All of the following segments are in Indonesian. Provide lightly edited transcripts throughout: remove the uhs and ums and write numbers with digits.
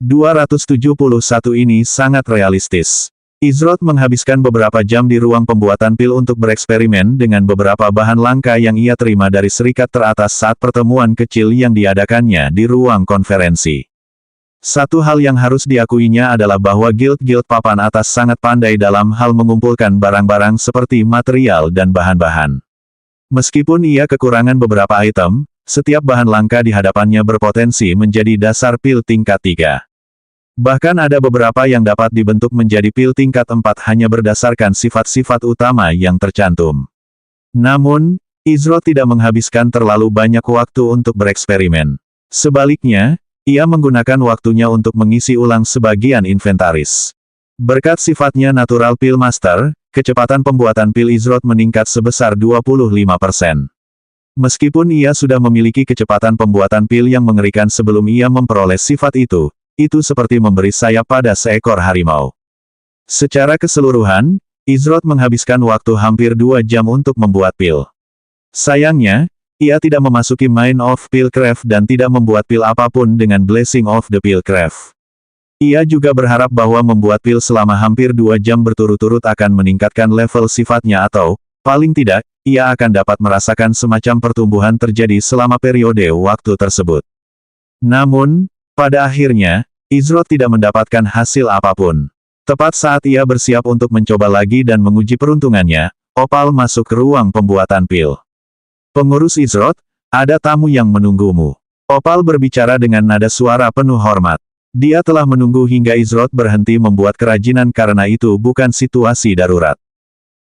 271 ini sangat realistis. Izroth menghabiskan beberapa jam di ruang pembuatan pil untuk bereksperimen dengan beberapa bahan langka yang ia terima dari serikat teratas saat pertemuan kecil yang diadakannya di ruang konferensi. Satu hal yang harus diakuinya adalah bahwa guild-guild papan atas sangat pandai dalam hal mengumpulkan barang-barang seperti material dan bahan-bahan. Meskipun ia kekurangan beberapa item, setiap bahan langka di hadapannya berpotensi menjadi dasar pil tingkat 3. Bahkan ada beberapa yang dapat dibentuk menjadi pil tingkat 4 hanya berdasarkan sifat-sifat utama yang tercantum. Namun, Izroth tidak menghabiskan terlalu banyak waktu untuk bereksperimen. Sebaliknya, ia menggunakan waktunya untuk mengisi ulang sebagian inventaris. Berkat sifatnya natural pil master, kecepatan pembuatan pil Izroth meningkat sebesar 25%. Meskipun ia sudah memiliki kecepatan pembuatan pil yang mengerikan sebelum ia memperoleh sifat itu seperti memberi sayap pada seekor harimau. Secara keseluruhan, Izroth menghabiskan waktu hampir 2 jam untuk membuat pil. Sayangnya, ia tidak memasuki Mind of Pillcraft dan tidak membuat pil apapun dengan Blessing of the Pillcraft. Ia juga berharap bahwa membuat pil selama hampir 2 jam berturut-turut akan meningkatkan level sifatnya atau, paling tidak, ia akan dapat merasakan semacam pertumbuhan terjadi selama periode waktu tersebut. Namun, pada akhirnya, Izroth tidak mendapatkan hasil apapun. Tepat saat ia bersiap untuk mencoba lagi dan menguji peruntungannya, Opal masuk ke ruang pembuatan pil. "Pengurus Izroth, ada tamu yang menunggumu." Opal berbicara dengan nada suara penuh hormat. Dia telah menunggu hingga Izroth berhenti membuat kerajinan karena itu bukan situasi darurat.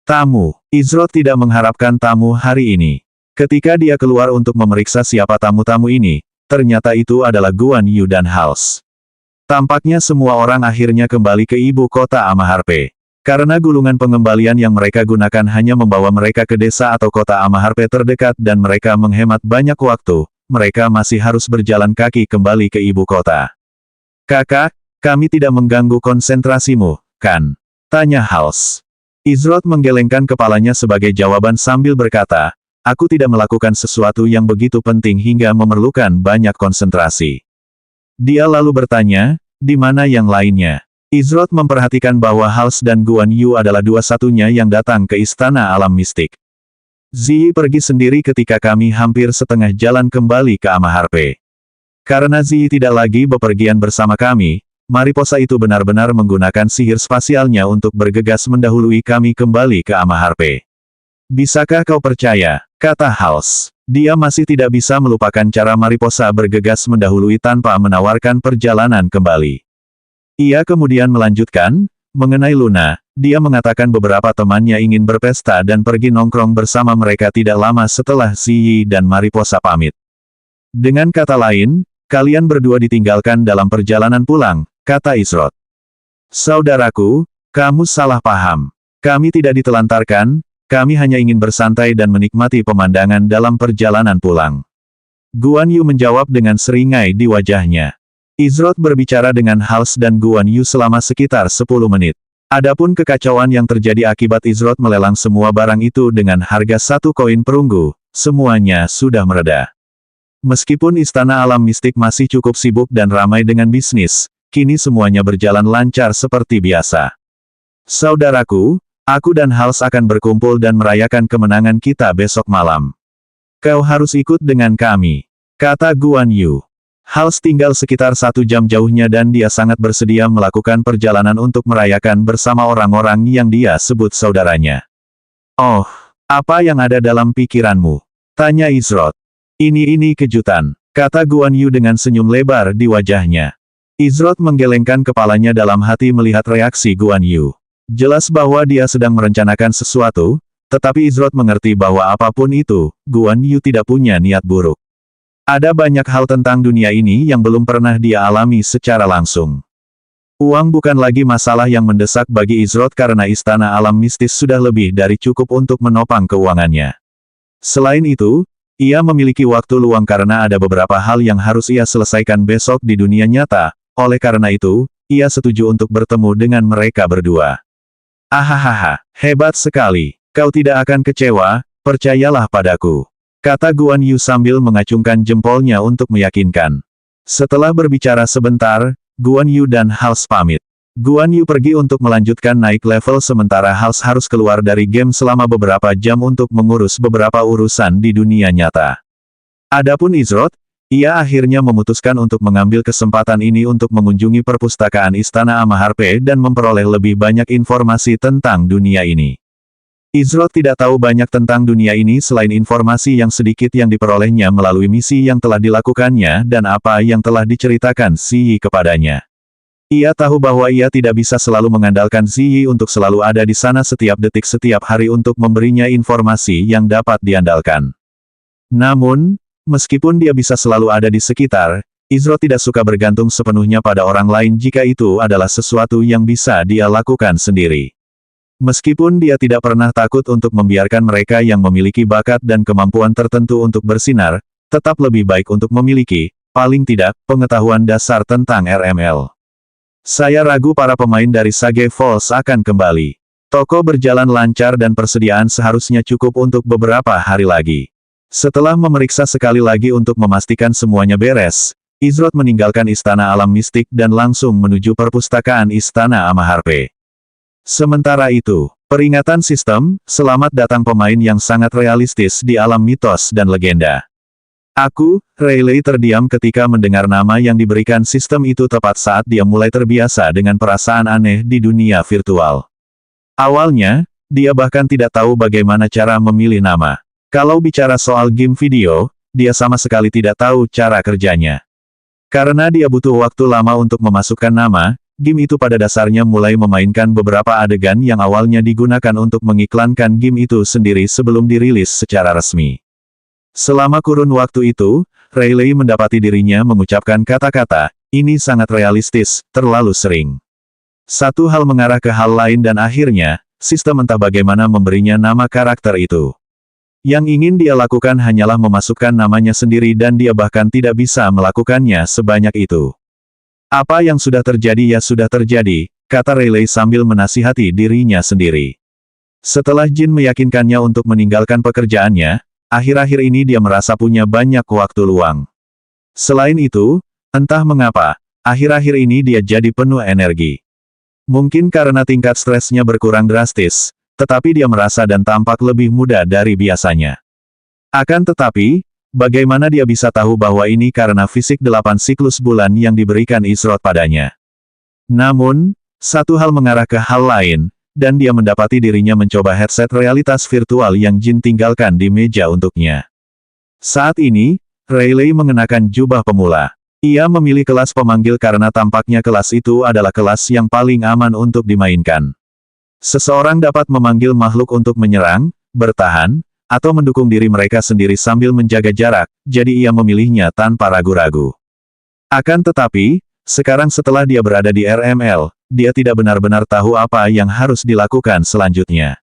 Tamu. Izroth tidak mengharapkan tamu hari ini. Ketika dia keluar untuk memeriksa siapa tamu-tamu ini, ternyata itu adalah Guan Yu dan Hals. Tampaknya semua orang akhirnya kembali ke ibu kota Amaharpe. Karena gulungan pengembalian yang mereka gunakan hanya membawa mereka ke desa atau kota Amaharpe terdekat dan mereka menghemat banyak waktu, mereka masih harus berjalan kaki kembali ke ibu kota. "Kakak, kami tidak mengganggu konsentrasimu, kan?" tanya Hals. Izroth menggelengkan kepalanya sebagai jawaban sambil berkata, "Aku tidak melakukan sesuatu yang begitu penting hingga memerlukan banyak konsentrasi." Dia lalu bertanya, "Di mana yang lainnya?" Izroth memperhatikan bahwa Hals dan Guan Yu adalah dua-satunya yang datang ke Istana Alam Mistik. "Ziyi pergi sendiri ketika kami hampir setengah jalan kembali ke Amaharpe. Karena Ziyi tidak lagi bepergian bersama kami, Mariposa itu benar-benar menggunakan sihir spasialnya untuk bergegas mendahului kami kembali ke Amaharpe." "Bisakah kau percaya?" kata Hals. Dia masih tidak bisa melupakan cara Mariposa bergegas mendahului tanpa menawarkan perjalanan kembali. Ia kemudian melanjutkan, mengenai Luna, dia mengatakan beberapa temannya ingin berpesta dan pergi nongkrong bersama mereka tidak lama setelah Ziyi dan Mariposa pamit. "Dengan kata lain, kalian berdua ditinggalkan dalam perjalanan pulang," kata Izroth. "Saudaraku, kamu salah paham. Kami tidak ditelantarkan. Kami hanya ingin bersantai dan menikmati pemandangan dalam perjalanan pulang." Guan Yu menjawab dengan seringai di wajahnya. Izroth berbicara dengan Hals dan Guan Yu selama sekitar 10 menit. Adapun kekacauan yang terjadi akibat Izroth melelang semua barang itu dengan harga 1 koin perunggu, semuanya sudah mereda. Meskipun Istana Alam Mistik masih cukup sibuk dan ramai dengan bisnis, kini semuanya berjalan lancar seperti biasa. "Saudaraku, aku dan Hals akan berkumpul dan merayakan kemenangan kita besok malam. Kau harus ikut dengan kami," kata Guan Yu. Hals tinggal sekitar 1 jam jauhnya dan dia sangat bersedia melakukan perjalanan untuk merayakan bersama orang-orang yang dia sebut saudaranya. "Oh, apa yang ada dalam pikiranmu?" tanya Izroth. Ini kejutan," kata Guan Yu dengan senyum lebar di wajahnya. Izroth menggelengkan kepalanya dalam hati melihat reaksi Guan Yu. Jelas bahwa dia sedang merencanakan sesuatu, tetapi Izroth mengerti bahwa apapun itu, Guan Yu tidak punya niat buruk. Ada banyak hal tentang dunia ini yang belum pernah dia alami secara langsung. Uang bukan lagi masalah yang mendesak bagi Izroth karena Istana Alam Mistis sudah lebih dari cukup untuk menopang keuangannya. Selain itu, ia memiliki waktu luang karena ada beberapa hal yang harus ia selesaikan besok di dunia nyata, oleh karena itu, ia setuju untuk bertemu dengan mereka berdua. "Ahahaha, hebat sekali. Kau tidak akan kecewa, percayalah padaku," kata Guan Yu sambil mengacungkan jempolnya untuk meyakinkan. Setelah berbicara sebentar, Guan Yu dan Hals pamit. Guan Yu pergi untuk melanjutkan naik level sementara Hals harus keluar dari game selama beberapa jam untuk mengurus beberapa urusan di dunia nyata. Adapun Izroth, ia akhirnya memutuskan untuk mengambil kesempatan ini untuk mengunjungi perpustakaan Istana Amaharpe dan memperoleh lebih banyak informasi tentang dunia ini. Izroth tidak tahu banyak tentang dunia ini selain informasi yang sedikit yang diperolehnya melalui misi yang telah dilakukannya dan apa yang telah diceritakan Ziyi kepadanya. Ia tahu bahwa ia tidak bisa selalu mengandalkan Ziyi untuk selalu ada di sana setiap detik setiap hari untuk memberinya informasi yang dapat diandalkan. Namun, meskipun dia bisa selalu ada di sekitar, Izroth tidak suka bergantung sepenuhnya pada orang lain jika itu adalah sesuatu yang bisa dia lakukan sendiri. Meskipun dia tidak pernah takut untuk membiarkan mereka yang memiliki bakat dan kemampuan tertentu untuk bersinar, tetap lebih baik untuk memiliki, paling tidak, pengetahuan dasar tentang RML. Saya ragu para pemain dari Sage Falls akan kembali. Toko berjalan lancar dan persediaan seharusnya cukup untuk beberapa hari lagi. Setelah memeriksa sekali lagi untuk memastikan semuanya beres, Izroth meninggalkan Istana Alam Mistik dan langsung menuju perpustakaan Istana Amaharpe. Sementara itu, peringatan sistem, selamat datang pemain yang sangat realistis di alam mitos dan legenda. Rayleigh terdiam ketika mendengar nama yang diberikan sistem itu tepat saat dia mulai terbiasa dengan perasaan aneh di dunia virtual. Awalnya, dia bahkan tidak tahu bagaimana cara memilih nama. Kalau bicara soal game video, dia sama sekali tidak tahu cara kerjanya. Karena dia butuh waktu lama untuk memasukkan nama, game itu pada dasarnya mulai memainkan beberapa adegan yang awalnya digunakan untuk mengiklankan game itu sendiri sebelum dirilis secara resmi. Selama kurun waktu itu, Rayleigh mendapati dirinya mengucapkan kata-kata, ini sangat realistis, terlalu sering. Satu hal mengarah ke hal lain dan akhirnya, sistem entah bagaimana memberinya nama karakter itu. Yang ingin dia lakukan hanyalah memasukkan namanya sendiri dan dia bahkan tidak bisa melakukannya sebanyak itu. Apa yang sudah terjadi ya sudah terjadi, kata Rayleigh sambil menasihati dirinya sendiri. Setelah Jin meyakinkannya untuk meninggalkan pekerjaannya, akhir-akhir ini dia merasa punya banyak waktu luang. Selain itu, entah mengapa, akhir-akhir ini dia jadi penuh energi. Mungkin karena tingkat stresnya berkurang drastis, tetapi dia merasa dan tampak lebih muda dari biasanya. Akan tetapi, bagaimana dia bisa tahu bahwa ini karena fisik 8 siklus bulan yang diberikan Izroth padanya. Namun, satu hal mengarah ke hal lain, dan dia mendapati dirinya mencoba headset realitas virtual yang Jin tinggalkan di meja untuknya. Saat ini, Rayleigh mengenakan jubah pemula. Ia memilih kelas pemanggil karena tampaknya kelas itu adalah kelas yang paling aman untuk dimainkan. Seseorang dapat memanggil makhluk untuk menyerang, bertahan, atau mendukung diri mereka sendiri sambil menjaga jarak, jadi ia memilihnya tanpa ragu-ragu. Akan tetapi, sekarang setelah dia berada di RML, dia tidak benar-benar tahu apa yang harus dilakukan selanjutnya.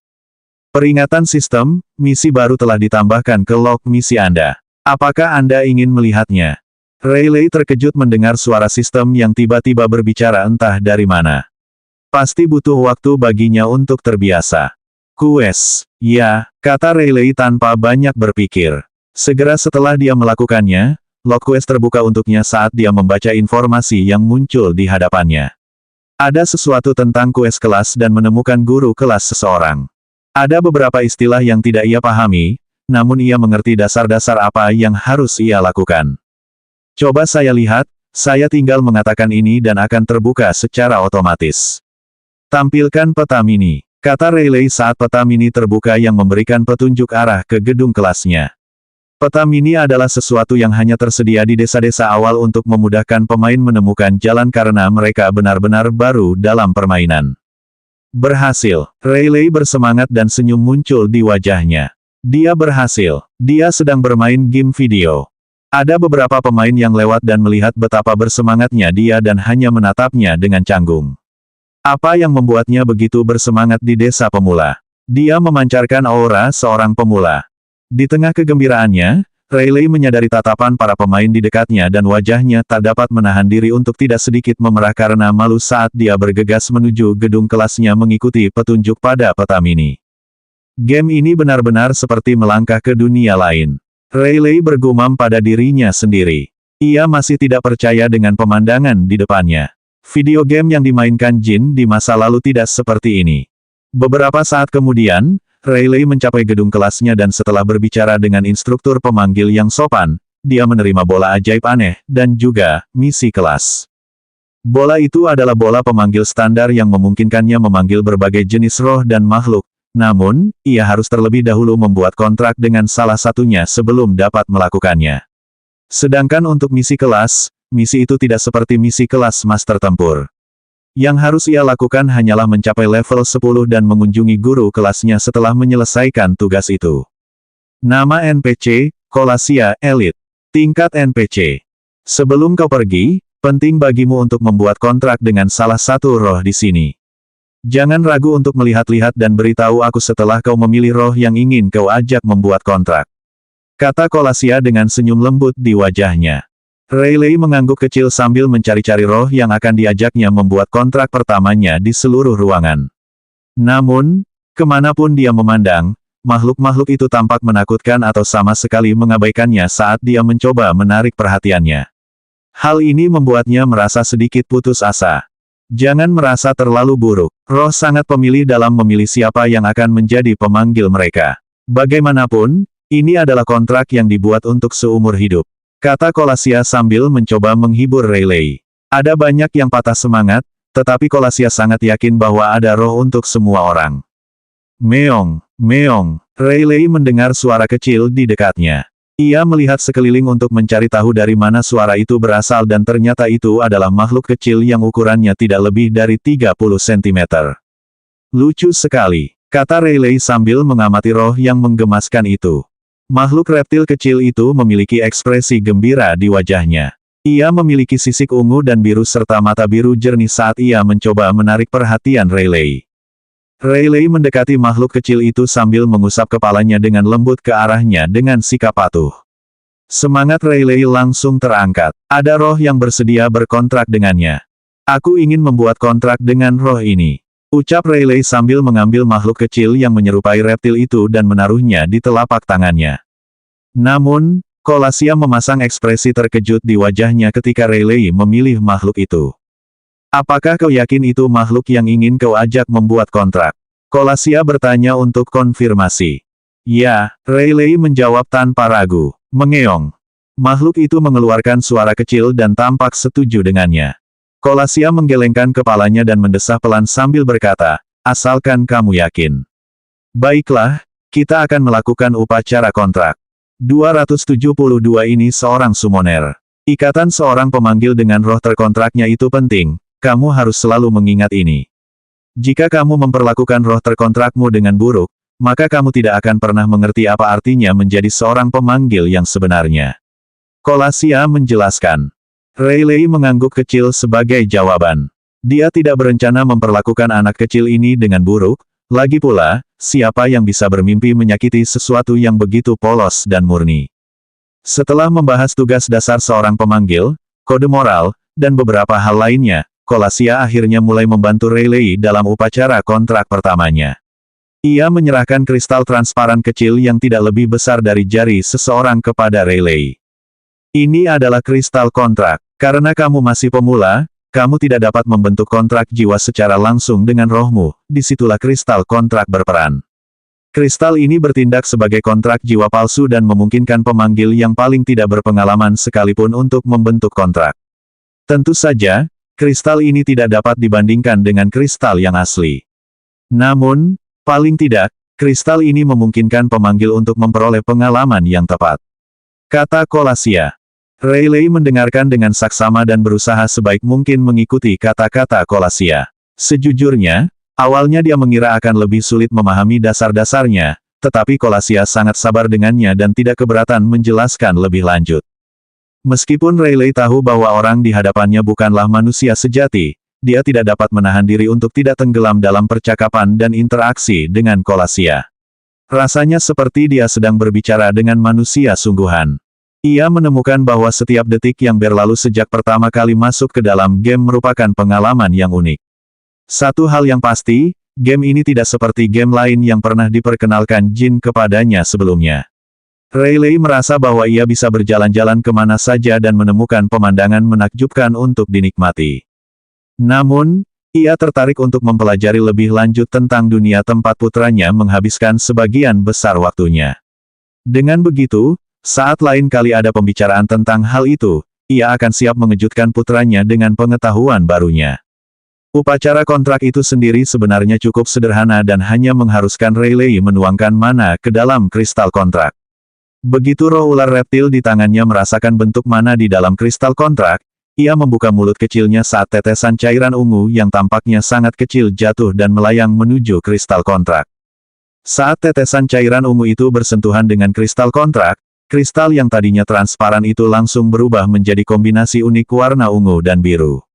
Peringatan sistem, misi baru telah ditambahkan ke log misi Anda. Apakah Anda ingin melihatnya? Rayleigh terkejut mendengar suara sistem yang tiba-tiba berbicara entah dari mana. Pasti butuh waktu baginya untuk terbiasa. Quest. Ya, kata Rayleigh tanpa banyak berpikir. Segera setelah dia melakukannya, log quest terbuka untuknya saat dia membaca informasi yang muncul di hadapannya. Ada sesuatu tentang quest kelas dan menemukan guru kelas seseorang. Ada beberapa istilah yang tidak ia pahami, namun ia mengerti dasar-dasar apa yang harus ia lakukan. Coba saya lihat, saya tinggal mengatakan ini dan akan terbuka secara otomatis. Tampilkan peta mini. Kata Rayleigh saat peta mini terbuka yang memberikan petunjuk arah ke gedung kelasnya. Peta mini adalah sesuatu yang hanya tersedia di desa-desa awal untuk memudahkan pemain menemukan jalan karena mereka benar-benar baru dalam permainan. Berhasil. Rayleigh bersemangat dan senyum muncul di wajahnya. Dia berhasil. Dia sedang bermain game video. Ada beberapa pemain yang lewat dan melihat betapa bersemangatnya dia dan hanya menatapnya dengan canggung. Apa yang membuatnya begitu bersemangat di desa pemula? Dia memancarkan aura seorang pemula. Di tengah kegembiraannya, Rayleigh menyadari tatapan para pemain di dekatnya dan wajahnya tak dapat menahan diri untuk tidak sedikit memerah karena malu saat dia bergegas menuju gedung kelasnya mengikuti petunjuk pada peta mini. Game ini benar-benar seperti melangkah ke dunia lain. Rayleigh bergumam pada dirinya sendiri. Ia masih tidak percaya dengan pemandangan di depannya. Video game yang dimainkan Jin di masa lalu tidak seperti ini. Beberapa saat kemudian, Rayleigh mencapai gedung kelasnya dan setelah berbicara dengan instruktur pemanggil yang sopan, dia menerima bola ajaib aneh, dan juga misi kelas. Bola itu adalah bola pemanggil standar yang memungkinkannya memanggil berbagai jenis roh dan makhluk, namun, ia harus terlebih dahulu membuat kontrak dengan salah satunya sebelum dapat melakukannya. Sedangkan untuk misi kelas, misi itu tidak seperti misi kelas Master Tempur. Yang harus ia lakukan hanyalah mencapai level 10 dan mengunjungi guru kelasnya setelah menyelesaikan tugas itu. Nama NPC, Colasia Elite. Tingkat NPC. Sebelum kau pergi, penting bagimu untuk membuat kontrak dengan salah satu roh di sini. Jangan ragu untuk melihat-lihat dan beritahu aku setelah kau memilih roh yang ingin kau ajak membuat kontrak. Kata Colasia dengan senyum lembut di wajahnya. Rayleigh mengangguk kecil sambil mencari-cari roh yang akan diajaknya membuat kontrak pertamanya di seluruh ruangan. Namun, kemanapun dia memandang, makhluk-makhluk itu tampak menakutkan atau sama sekali mengabaikannya saat dia mencoba menarik perhatiannya. Hal ini membuatnya merasa sedikit putus asa. Jangan merasa terlalu buruk. Roh sangat pemilih dalam memilih siapa yang akan menjadi pemanggil mereka. Bagaimanapun, ini adalah kontrak yang dibuat untuk seumur hidup. Kata Colasia sambil mencoba menghibur Rayleigh. Ada banyak yang patah semangat, tetapi Colasia sangat yakin bahwa ada roh untuk semua orang. Meong, meong. Rayleigh mendengar suara kecil di dekatnya. Ia melihat sekeliling untuk mencari tahu dari mana suara itu berasal dan ternyata itu adalah makhluk kecil yang ukurannya tidak lebih dari 30 cm. Lucu sekali, kata Rayleigh sambil mengamati roh yang menggemaskan itu. Makhluk reptil kecil itu memiliki ekspresi gembira di wajahnya. Ia memiliki sisik ungu dan biru serta mata biru jernih saat ia mencoba menarik perhatian Rayleigh. Rayleigh mendekati makhluk kecil itu sambil mengusap kepalanya dengan lembut ke arahnya dengan sikap patuh. Semangat Rayleigh langsung terangkat. Ada roh yang bersedia berkontrak dengannya. Aku ingin membuat kontrak dengan roh ini. Ucap Rayleigh sambil mengambil makhluk kecil yang menyerupai reptil itu dan menaruhnya di telapak tangannya. Namun, Colasia memasang ekspresi terkejut di wajahnya ketika Rayleigh memilih makhluk itu. Apakah kau yakin itu makhluk yang ingin kau ajak membuat kontrak? Colasia bertanya untuk konfirmasi. Ya, Rayleigh menjawab tanpa ragu. Mengeong. Makhluk itu mengeluarkan suara kecil dan tampak setuju dengannya. Colasia menggelengkan kepalanya dan mendesah pelan sambil berkata, asalkan kamu yakin. Baiklah, kita akan melakukan upacara kontrak. 272 ini seorang summoner. Ikatan seorang pemanggil dengan roh terkontraknya itu penting, kamu harus selalu mengingat ini. Jika kamu memperlakukan roh terkontrakmu dengan buruk, maka kamu tidak akan pernah mengerti apa artinya menjadi seorang pemanggil yang sebenarnya. Colasia menjelaskan. Rayleigh mengangguk kecil sebagai jawaban. Dia tidak berencana memperlakukan anak kecil ini dengan buruk, lagi pula, siapa yang bisa bermimpi menyakiti sesuatu yang begitu polos dan murni. Setelah membahas tugas dasar seorang pemanggil, kode moral, dan beberapa hal lainnya, Colasia akhirnya mulai membantu Rayleigh dalam upacara kontrak pertamanya. Ia menyerahkan kristal transparan kecil yang tidak lebih besar dari jari seseorang kepada Rayleigh. Ini adalah kristal kontrak. Karena kamu masih pemula, kamu tidak dapat membentuk kontrak jiwa secara langsung dengan rohmu, disitulah kristal kontrak berperan. Kristal ini bertindak sebagai kontrak jiwa palsu dan memungkinkan pemanggil yang paling tidak berpengalaman sekalipun untuk membentuk kontrak. Tentu saja, kristal ini tidak dapat dibandingkan dengan kristal yang asli. Namun, paling tidak, kristal ini memungkinkan pemanggil untuk memperoleh pengalaman yang tepat. Kata Colasia. Rayleigh mendengarkan dengan saksama dan berusaha sebaik mungkin mengikuti kata-kata Colasia. Sejujurnya, awalnya dia mengira akan lebih sulit memahami dasar-dasarnya, tetapi Colasia sangat sabar dengannya dan tidak keberatan menjelaskan lebih lanjut. Meskipun Rayleigh tahu bahwa orang di hadapannya bukanlah manusia sejati, dia tidak dapat menahan diri untuk tidak tenggelam dalam percakapan dan interaksi dengan Colasia. Rasanya seperti dia sedang berbicara dengan manusia sungguhan. Ia menemukan bahwa setiap detik yang berlalu sejak pertama kali masuk ke dalam game merupakan pengalaman yang unik. Satu hal yang pasti, game ini tidak seperti game lain yang pernah diperkenalkan Jin kepadanya sebelumnya. Rayleigh merasa bahwa ia bisa berjalan-jalan kemana saja dan menemukan pemandangan menakjubkan untuk dinikmati. Namun, ia tertarik untuk mempelajari lebih lanjut tentang dunia tempat putranya menghabiskan sebagian besar waktunya. Dengan begitu, saat lain kali ada pembicaraan tentang hal itu, ia akan siap mengejutkan putranya dengan pengetahuan barunya. Upacara kontrak itu sendiri sebenarnya cukup sederhana dan hanya mengharuskan Rayleigh menuangkan mana ke dalam kristal kontrak. Begitu roh ular reptil di tangannya merasakan bentuk mana di dalam kristal kontrak, ia membuka mulut kecilnya saat tetesan cairan ungu yang tampaknya sangat kecil jatuh dan melayang menuju kristal kontrak. Saat tetesan cairan ungu itu bersentuhan dengan kristal kontrak, kristal yang tadinya transparan itu langsung berubah menjadi kombinasi unik warna ungu dan biru.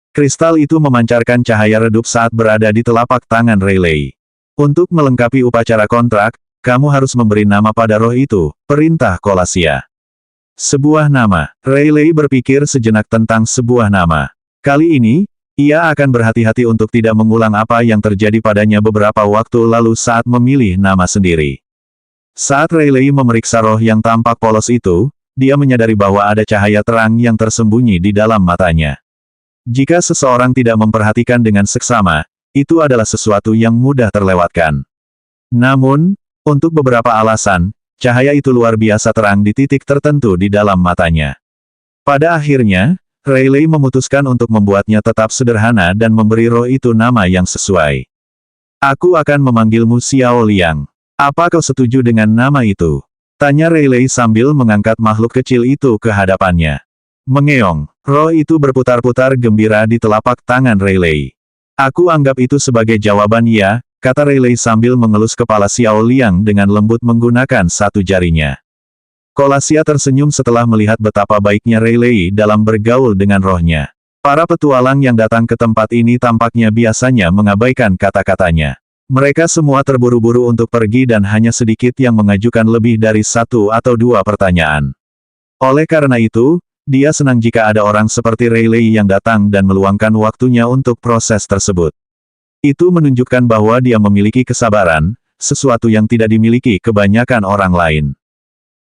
Kristal itu memancarkan cahaya redup saat berada di telapak tangan Rayleigh. Untuk melengkapi upacara kontrak, kamu harus memberi nama pada roh itu, perintah Kolasia. Sebuah nama. Rayleigh berpikir sejenak tentang sebuah nama. Kali ini, ia akan berhati-hati untuk tidak mengulang apa yang terjadi padanya beberapa waktu lalu saat memilih nama sendiri. Saat Rayleigh memeriksa roh yang tampak polos itu, dia menyadari bahwa ada cahaya terang yang tersembunyi di dalam matanya. Jika seseorang tidak memperhatikan dengan seksama, itu adalah sesuatu yang mudah terlewatkan. Namun, untuk beberapa alasan, cahaya itu luar biasa terang di titik tertentu di dalam matanya. Pada akhirnya, Rayleigh memutuskan untuk membuatnya tetap sederhana dan memberi roh itu nama yang sesuai. Aku akan memanggilmu Xiao Liang. Apa kau setuju dengan nama itu? Tanya Rayleigh sambil mengangkat makhluk kecil itu ke hadapannya. Mengeong, roh itu berputar-putar gembira di telapak tangan Rayleigh. Aku anggap itu sebagai jawaban ya, kata Rayleigh sambil mengelus kepala Xiao Liang dengan lembut menggunakan satu jarinya. Kolasia tersenyum setelah melihat betapa baiknya Rayleigh dalam bergaul dengan rohnya. Para petualang yang datang ke tempat ini tampaknya biasanya mengabaikan kata-katanya. Mereka semua terburu-buru untuk pergi dan hanya sedikit yang mengajukan lebih dari satu atau dua pertanyaan. Oleh karena itu, dia senang jika ada orang seperti Rayleigh yang datang dan meluangkan waktunya untuk proses tersebut. Itu menunjukkan bahwa dia memiliki kesabaran, sesuatu yang tidak dimiliki kebanyakan orang lain.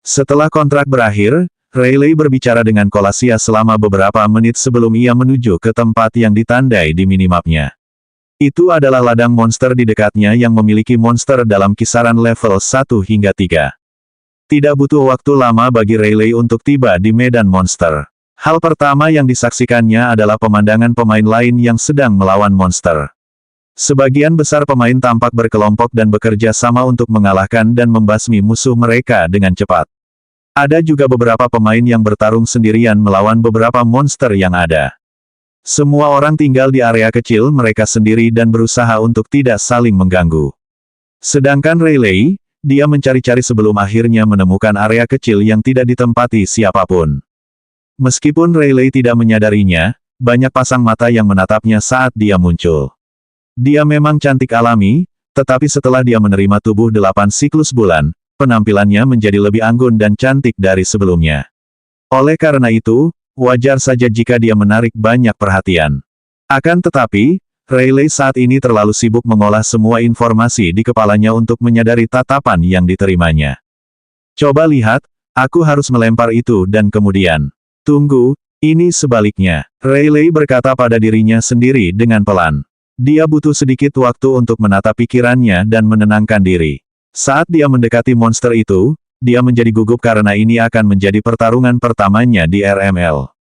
Setelah kontrak berakhir, Rayleigh berbicara dengan Kolasia selama beberapa menit sebelum ia menuju ke tempat yang ditandai di minimapnya. Itu adalah ladang monster di dekatnya yang memiliki monster dalam kisaran level 1 hingga 3. Tidak butuh waktu lama bagi Rayleigh untuk tiba di medan monster. Hal pertama yang disaksikannya adalah pemandangan pemain lain yang sedang melawan monster. Sebagian besar pemain tampak berkelompok dan bekerja sama untuk mengalahkan dan membasmi musuh mereka dengan cepat. Ada juga beberapa pemain yang bertarung sendirian melawan beberapa monster yang ada. Semua orang tinggal di area kecil mereka sendiri dan berusaha untuk tidak saling mengganggu. Sedangkan Rayleigh, dia mencari-cari sebelum akhirnya menemukan area kecil yang tidak ditempati siapapun. Meskipun Rayleigh tidak menyadarinya, banyak pasang mata yang menatapnya saat dia muncul. Dia memang cantik alami, tetapi setelah dia menerima tubuh 8 siklus bulan, penampilannya menjadi lebih anggun dan cantik dari sebelumnya. Oleh karena itu, wajar saja jika dia menarik banyak perhatian. Akan tetapi, Rayleigh saat ini terlalu sibuk mengolah semua informasi di kepalanya untuk menyadari tatapan yang diterimanya. Coba lihat, aku harus melempar itu dan kemudian. Tunggu, ini sebaliknya. Rayleigh berkata pada dirinya sendiri dengan pelan. Dia butuh sedikit waktu untuk menata pikirannya dan menenangkan diri. Saat dia mendekati monster itu, dia menjadi gugup karena ini akan menjadi pertarungan pertamanya di RML.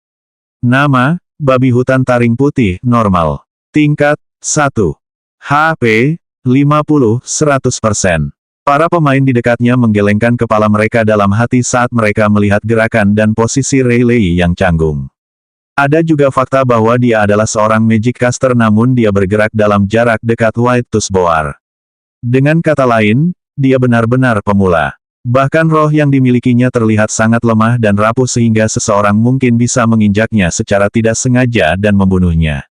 Nama, babi hutan taring putih, normal. Tingkat, 1. HP, 50-100%. Para pemain di dekatnya menggelengkan kepala mereka dalam hati saat mereka melihat gerakan dan posisi Rayleigh yang canggung. Ada juga fakta bahwa dia adalah seorang magic caster namun dia bergerak dalam jarak dekat White Tooth Boar. Dengan kata lain, dia benar-benar pemula. Bahkan roh yang dimilikinya terlihat sangat lemah dan rapuh sehingga seseorang mungkin bisa menginjaknya secara tidak sengaja dan membunuhnya.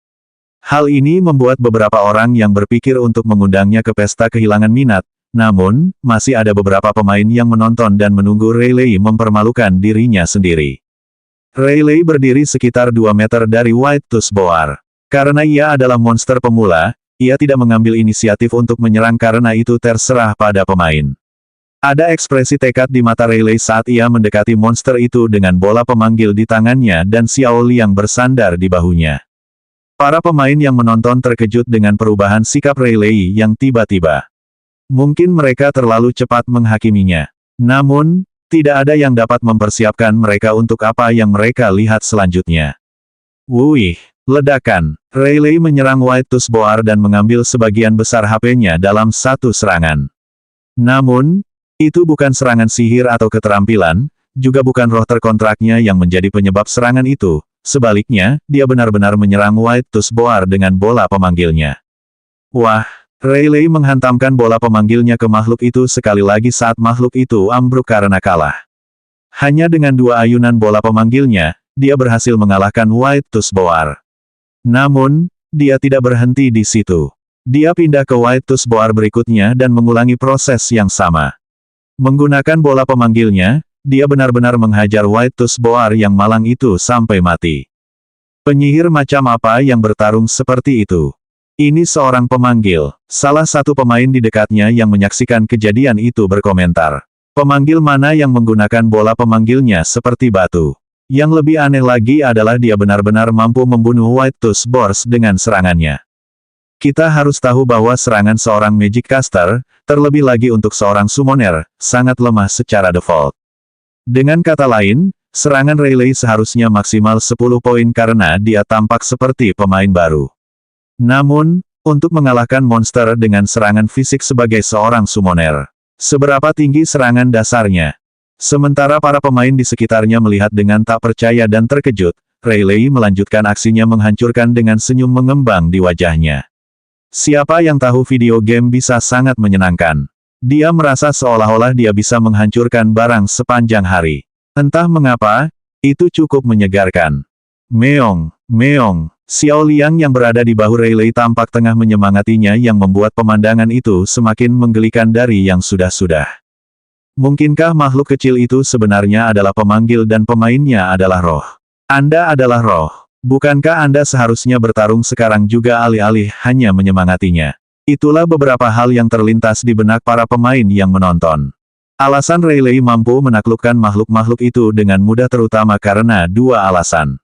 Hal ini membuat beberapa orang yang berpikir untuk mengundangnya ke pesta kehilangan minat, namun, masih ada beberapa pemain yang menonton dan menunggu Rayleigh mempermalukan dirinya sendiri. Rayleigh berdiri sekitar 2 meter dari White Tooth Boar. Karena ia adalah monster pemula, ia tidak mengambil inisiatif untuk menyerang karena itu terserah pada pemain. Ada ekspresi tekad di mata Rayleigh saat ia mendekati monster itu dengan bola pemanggil di tangannya dan Xiao Liang bersandar di bahunya. Para pemain yang menonton terkejut dengan perubahan sikap Rayleigh yang tiba-tiba. Mungkin mereka terlalu cepat menghakiminya. Namun, tidak ada yang dapat mempersiapkan mereka untuk apa yang mereka lihat selanjutnya. Wuih, ledakan. Rayleigh menyerang White Tooth Boar dan mengambil sebagian besar HP-nya dalam satu serangan. Namun, itu bukan serangan sihir atau keterampilan, juga bukan roh terkontraknya yang menjadi penyebab serangan itu. Sebaliknya, dia benar-benar menyerang White Tooth Boar dengan bola pemanggilnya. Wah, Rayleigh menghantamkan bola pemanggilnya ke makhluk itu sekali lagi saat makhluk itu ambruk karena kalah. Hanya dengan 2 ayunan bola pemanggilnya, dia berhasil mengalahkan White Tooth Boar. Namun, dia tidak berhenti di situ. Dia pindah ke White Tooth Boar berikutnya dan mengulangi proses yang sama. Menggunakan bola pemanggilnya, dia benar-benar menghajar White Tooth Boar yang malang itu sampai mati. Penyihir macam apa yang bertarung seperti itu? Ini seorang pemanggil. Salah satu pemain di dekatnya yang menyaksikan kejadian itu berkomentar. Pemanggil mana yang menggunakan bola pemanggilnya seperti batu? Yang lebih aneh lagi adalah dia benar-benar mampu membunuh White Tooth Boar dengan serangannya. Kita harus tahu bahwa serangan seorang Magic Caster, terlebih lagi untuk seorang Summoner, sangat lemah secara default. Dengan kata lain, serangan Rayleigh seharusnya maksimal 10 poin karena dia tampak seperti pemain baru. Namun, untuk mengalahkan monster dengan serangan fisik sebagai seorang Summoner, seberapa tinggi serangan dasarnya? Sementara para pemain di sekitarnya melihat dengan tak percaya dan terkejut, Rayleigh melanjutkan aksinya menghancurkan dengan senyum mengembang di wajahnya. Siapa yang tahu video game bisa sangat menyenangkan. Dia merasa seolah-olah dia bisa menghancurkan barang sepanjang hari. Entah mengapa, itu cukup menyegarkan. Meong, meong. Xiao Liang yang berada di bahu Rayleigh tampak tengah menyemangatinya yang membuat pemandangan itu semakin menggelikan dari yang sudah-sudah. Mungkinkah makhluk kecil itu sebenarnya adalah pemanggil dan pemainnya adalah roh? Anda adalah roh. Bukankah Anda seharusnya bertarung sekarang juga alih-alih hanya menyemangatinya? Itulah beberapa hal yang terlintas di benak para pemain yang menonton. Alasan Rayleigh mampu menaklukkan makhluk-makhluk itu dengan mudah terutama karena 2 alasan.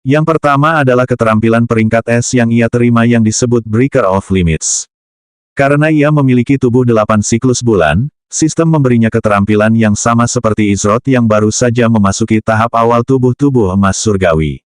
Yang pertama adalah keterampilan peringkat S yang ia terima yang disebut Breaker of Limits. Karena ia memiliki tubuh 8 siklus bulan, sistem memberinya keterampilan yang sama seperti Izroth yang baru saja memasuki tahap awal tubuh-tubuh emas surgawi.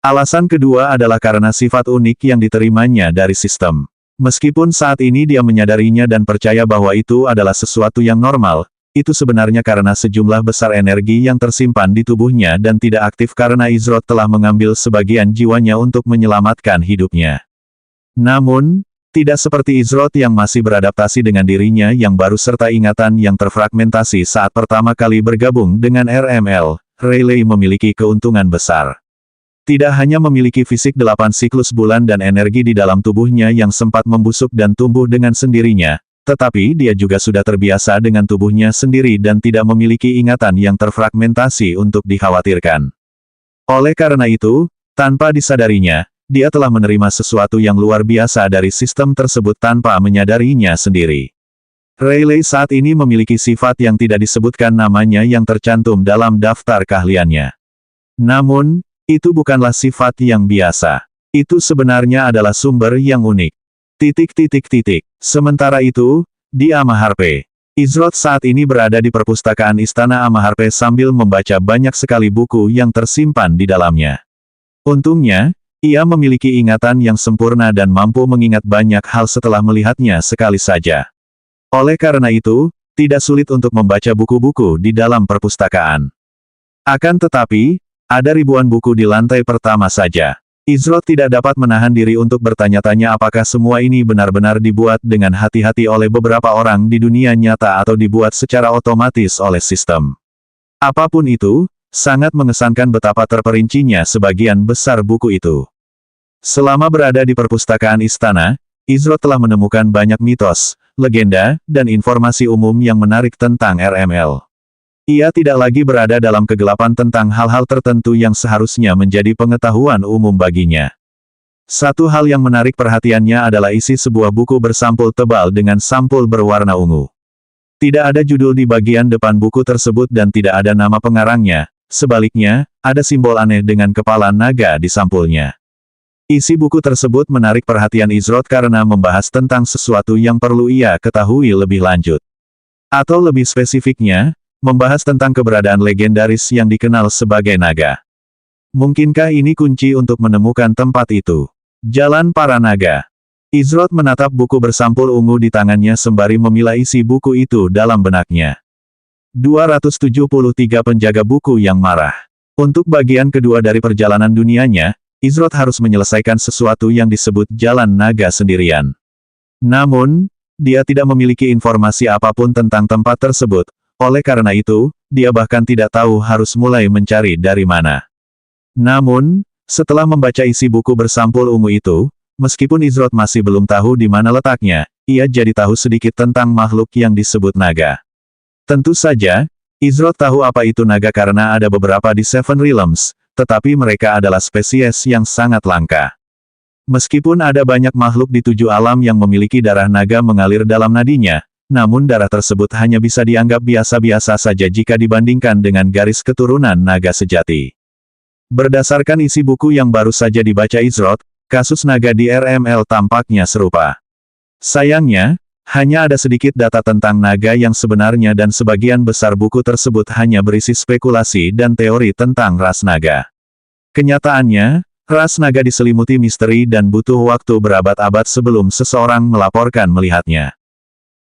Alasan kedua adalah karena sifat unik yang diterimanya dari sistem. Meskipun saat ini dia menyadarinya dan percaya bahwa itu adalah sesuatu yang normal, itu sebenarnya karena sejumlah besar energi yang tersimpan di tubuhnya dan tidak aktif karena Izroth telah mengambil sebagian jiwanya untuk menyelamatkan hidupnya. Namun, tidak seperti Izroth yang masih beradaptasi dengan dirinya yang baru serta ingatan yang terfragmentasi saat pertama kali bergabung dengan RML, Rayleigh memiliki keuntungan besar. Tidak hanya memiliki fisik 8 siklus bulan dan energi di dalam tubuhnya yang sempat membusuk dan tumbuh dengan sendirinya, tetapi dia juga sudah terbiasa dengan tubuhnya sendiri dan tidak memiliki ingatan yang terfragmentasi untuk dikhawatirkan. Oleh karena itu, tanpa disadarinya, dia telah menerima sesuatu yang luar biasa dari sistem tersebut tanpa menyadarinya sendiri. Rayleigh saat ini memiliki sifat yang tidak disebutkan namanya yang tercantum dalam daftar keahliannya. Namun, itu bukanlah sifat yang biasa. Itu sebenarnya adalah sumber yang unik. Sementara itu, di Amaharpe, Izroth saat ini berada di perpustakaan Istana Amaharpe sambil membaca banyak sekali buku yang tersimpan di dalamnya. Untungnya, ia memiliki ingatan yang sempurna dan mampu mengingat banyak hal setelah melihatnya sekali saja. Oleh karena itu, tidak sulit untuk membaca buku-buku di dalam perpustakaan. Akan tetapi, ada ribuan buku di lantai pertama saja. Izroth tidak dapat menahan diri untuk bertanya-tanya apakah semua ini benar-benar dibuat dengan hati-hati oleh beberapa orang di dunia nyata atau dibuat secara otomatis oleh sistem. Apapun itu, sangat mengesankan betapa terperincinya sebagian besar buku itu. Selama berada di perpustakaan istana, Izroth telah menemukan banyak mitos, legenda, dan informasi umum yang menarik tentang RML. Ia tidak lagi berada dalam kegelapan tentang hal-hal tertentu yang seharusnya menjadi pengetahuan umum baginya. Satu hal yang menarik perhatiannya adalah isi sebuah buku bersampul tebal dengan sampul berwarna ungu. Tidak ada judul di bagian depan buku tersebut dan tidak ada nama pengarangnya, sebaliknya, ada simbol aneh dengan kepala naga di sampulnya. Isi buku tersebut menarik perhatian Izrod karena membahas tentang sesuatu yang perlu ia ketahui lebih lanjut. Atau lebih spesifiknya, membahas tentang keberadaan legendaris yang dikenal sebagai naga. Mungkinkah ini kunci untuk menemukan tempat itu? Jalan para naga. Izrod menatap buku bersampul ungu di tangannya sembari memilah isi buku itu dalam benaknya. 273 penjaga buku yang marah. Untuk bagian kedua dari perjalanan dunianya, Izrod harus menyelesaikan sesuatu yang disebut Jalan Naga sendirian. Namun, dia tidak memiliki informasi apapun tentang tempat tersebut, oleh karena itu, dia bahkan tidak tahu harus mulai mencari dari mana. Namun, setelah membaca isi buku bersampul ungu itu, meskipun Izrod masih belum tahu di mana letaknya, ia jadi tahu sedikit tentang makhluk yang disebut naga. Tentu saja, Izrod tahu apa itu naga karena ada beberapa di Seven Realms, tetapi mereka adalah spesies yang sangat langka. Meskipun ada banyak makhluk di 7 alam yang memiliki darah naga mengalir dalam nadinya, namun darah tersebut hanya bisa dianggap biasa-biasa saja jika dibandingkan dengan garis keturunan naga sejati. Berdasarkan isi buku yang baru saja dibaca Izrod, kasus naga di RML tampaknya serupa. Sayangnya, hanya ada sedikit data tentang naga yang sebenarnya dan sebagian besar buku tersebut hanya berisi spekulasi dan teori tentang ras naga. Kenyataannya, ras naga diselimuti misteri dan butuh waktu berabad-abad sebelum seseorang melaporkan melihatnya.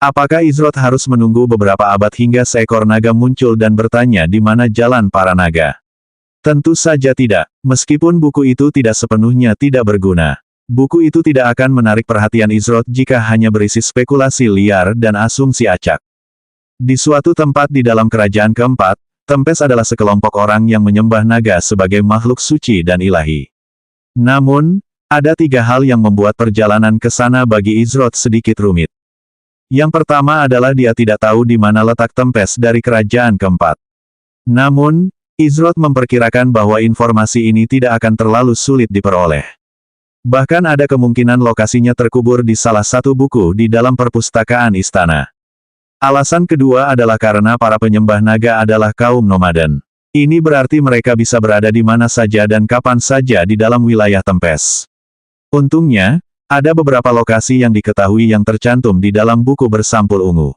Apakah Izrod harus menunggu beberapa abad hingga seekor naga muncul dan bertanya di mana jalan para naga? Tentu saja tidak, meskipun buku itu tidak sepenuhnya tidak berguna. Buku itu tidak akan menarik perhatian Izrod jika hanya berisi spekulasi liar dan asumsi acak. Di suatu tempat di dalam kerajaan keempat, Tempest adalah sekelompok orang yang menyembah naga sebagai makhluk suci dan ilahi. Namun, ada 3 hal yang membuat perjalanan ke sana bagi Izrod sedikit rumit. Yang pertama adalah dia tidak tahu di mana letak Tempest dari kerajaan keempat. Namun, Izrod memperkirakan bahwa informasi ini tidak akan terlalu sulit diperoleh. Bahkan ada kemungkinan lokasinya terkubur di salah satu buku di dalam perpustakaan istana. Alasan kedua adalah karena para penyembah naga adalah kaum nomaden. Ini berarti mereka bisa berada di mana saja dan kapan saja di dalam wilayah Tempest. Untungnya, ada beberapa lokasi yang diketahui yang tercantum di dalam buku bersampul ungu.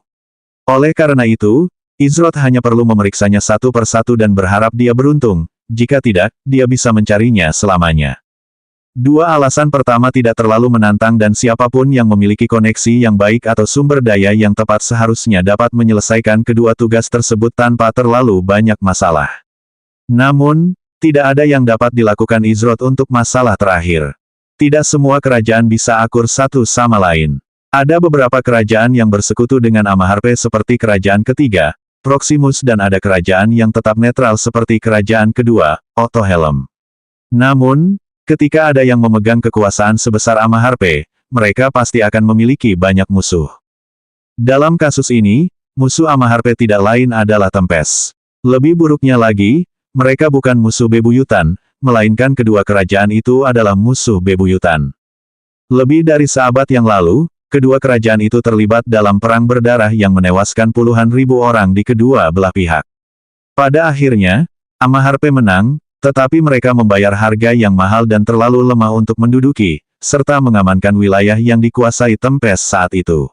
Oleh karena itu, Izrod hanya perlu memeriksanya satu persatu dan berharap dia beruntung, jika tidak, dia bisa mencarinya selamanya. 2 alasan pertama tidak terlalu menantang dan siapapun yang memiliki koneksi yang baik atau sumber daya yang tepat seharusnya dapat menyelesaikan kedua tugas tersebut tanpa terlalu banyak masalah. Namun, tidak ada yang dapat dilakukan Izrod untuk masalah terakhir. Tidak semua kerajaan bisa akur satu sama lain. Ada beberapa kerajaan yang bersekutu dengan Amaharpe seperti kerajaan ketiga, Proximus dan ada kerajaan yang tetap netral seperti kerajaan kedua, Otohelm. Namun, ketika ada yang memegang kekuasaan sebesar Amaharpe, mereka pasti akan memiliki banyak musuh. Dalam kasus ini, musuh Amaharpe tidak lain adalah Tempest. Lebih buruknya lagi, mereka bukan musuh bebuyutan, melainkan kedua kerajaan itu adalah musuh bebuyutan. Lebih dari seabad yang lalu, kedua kerajaan itu terlibat dalam perang berdarah yang menewaskan puluhan ribu orang di kedua belah pihak. Pada akhirnya, Amaharpe menang, tetapi mereka membayar harga yang mahal dan terlalu lemah untuk menduduki, serta mengamankan wilayah yang dikuasai Tempest saat itu.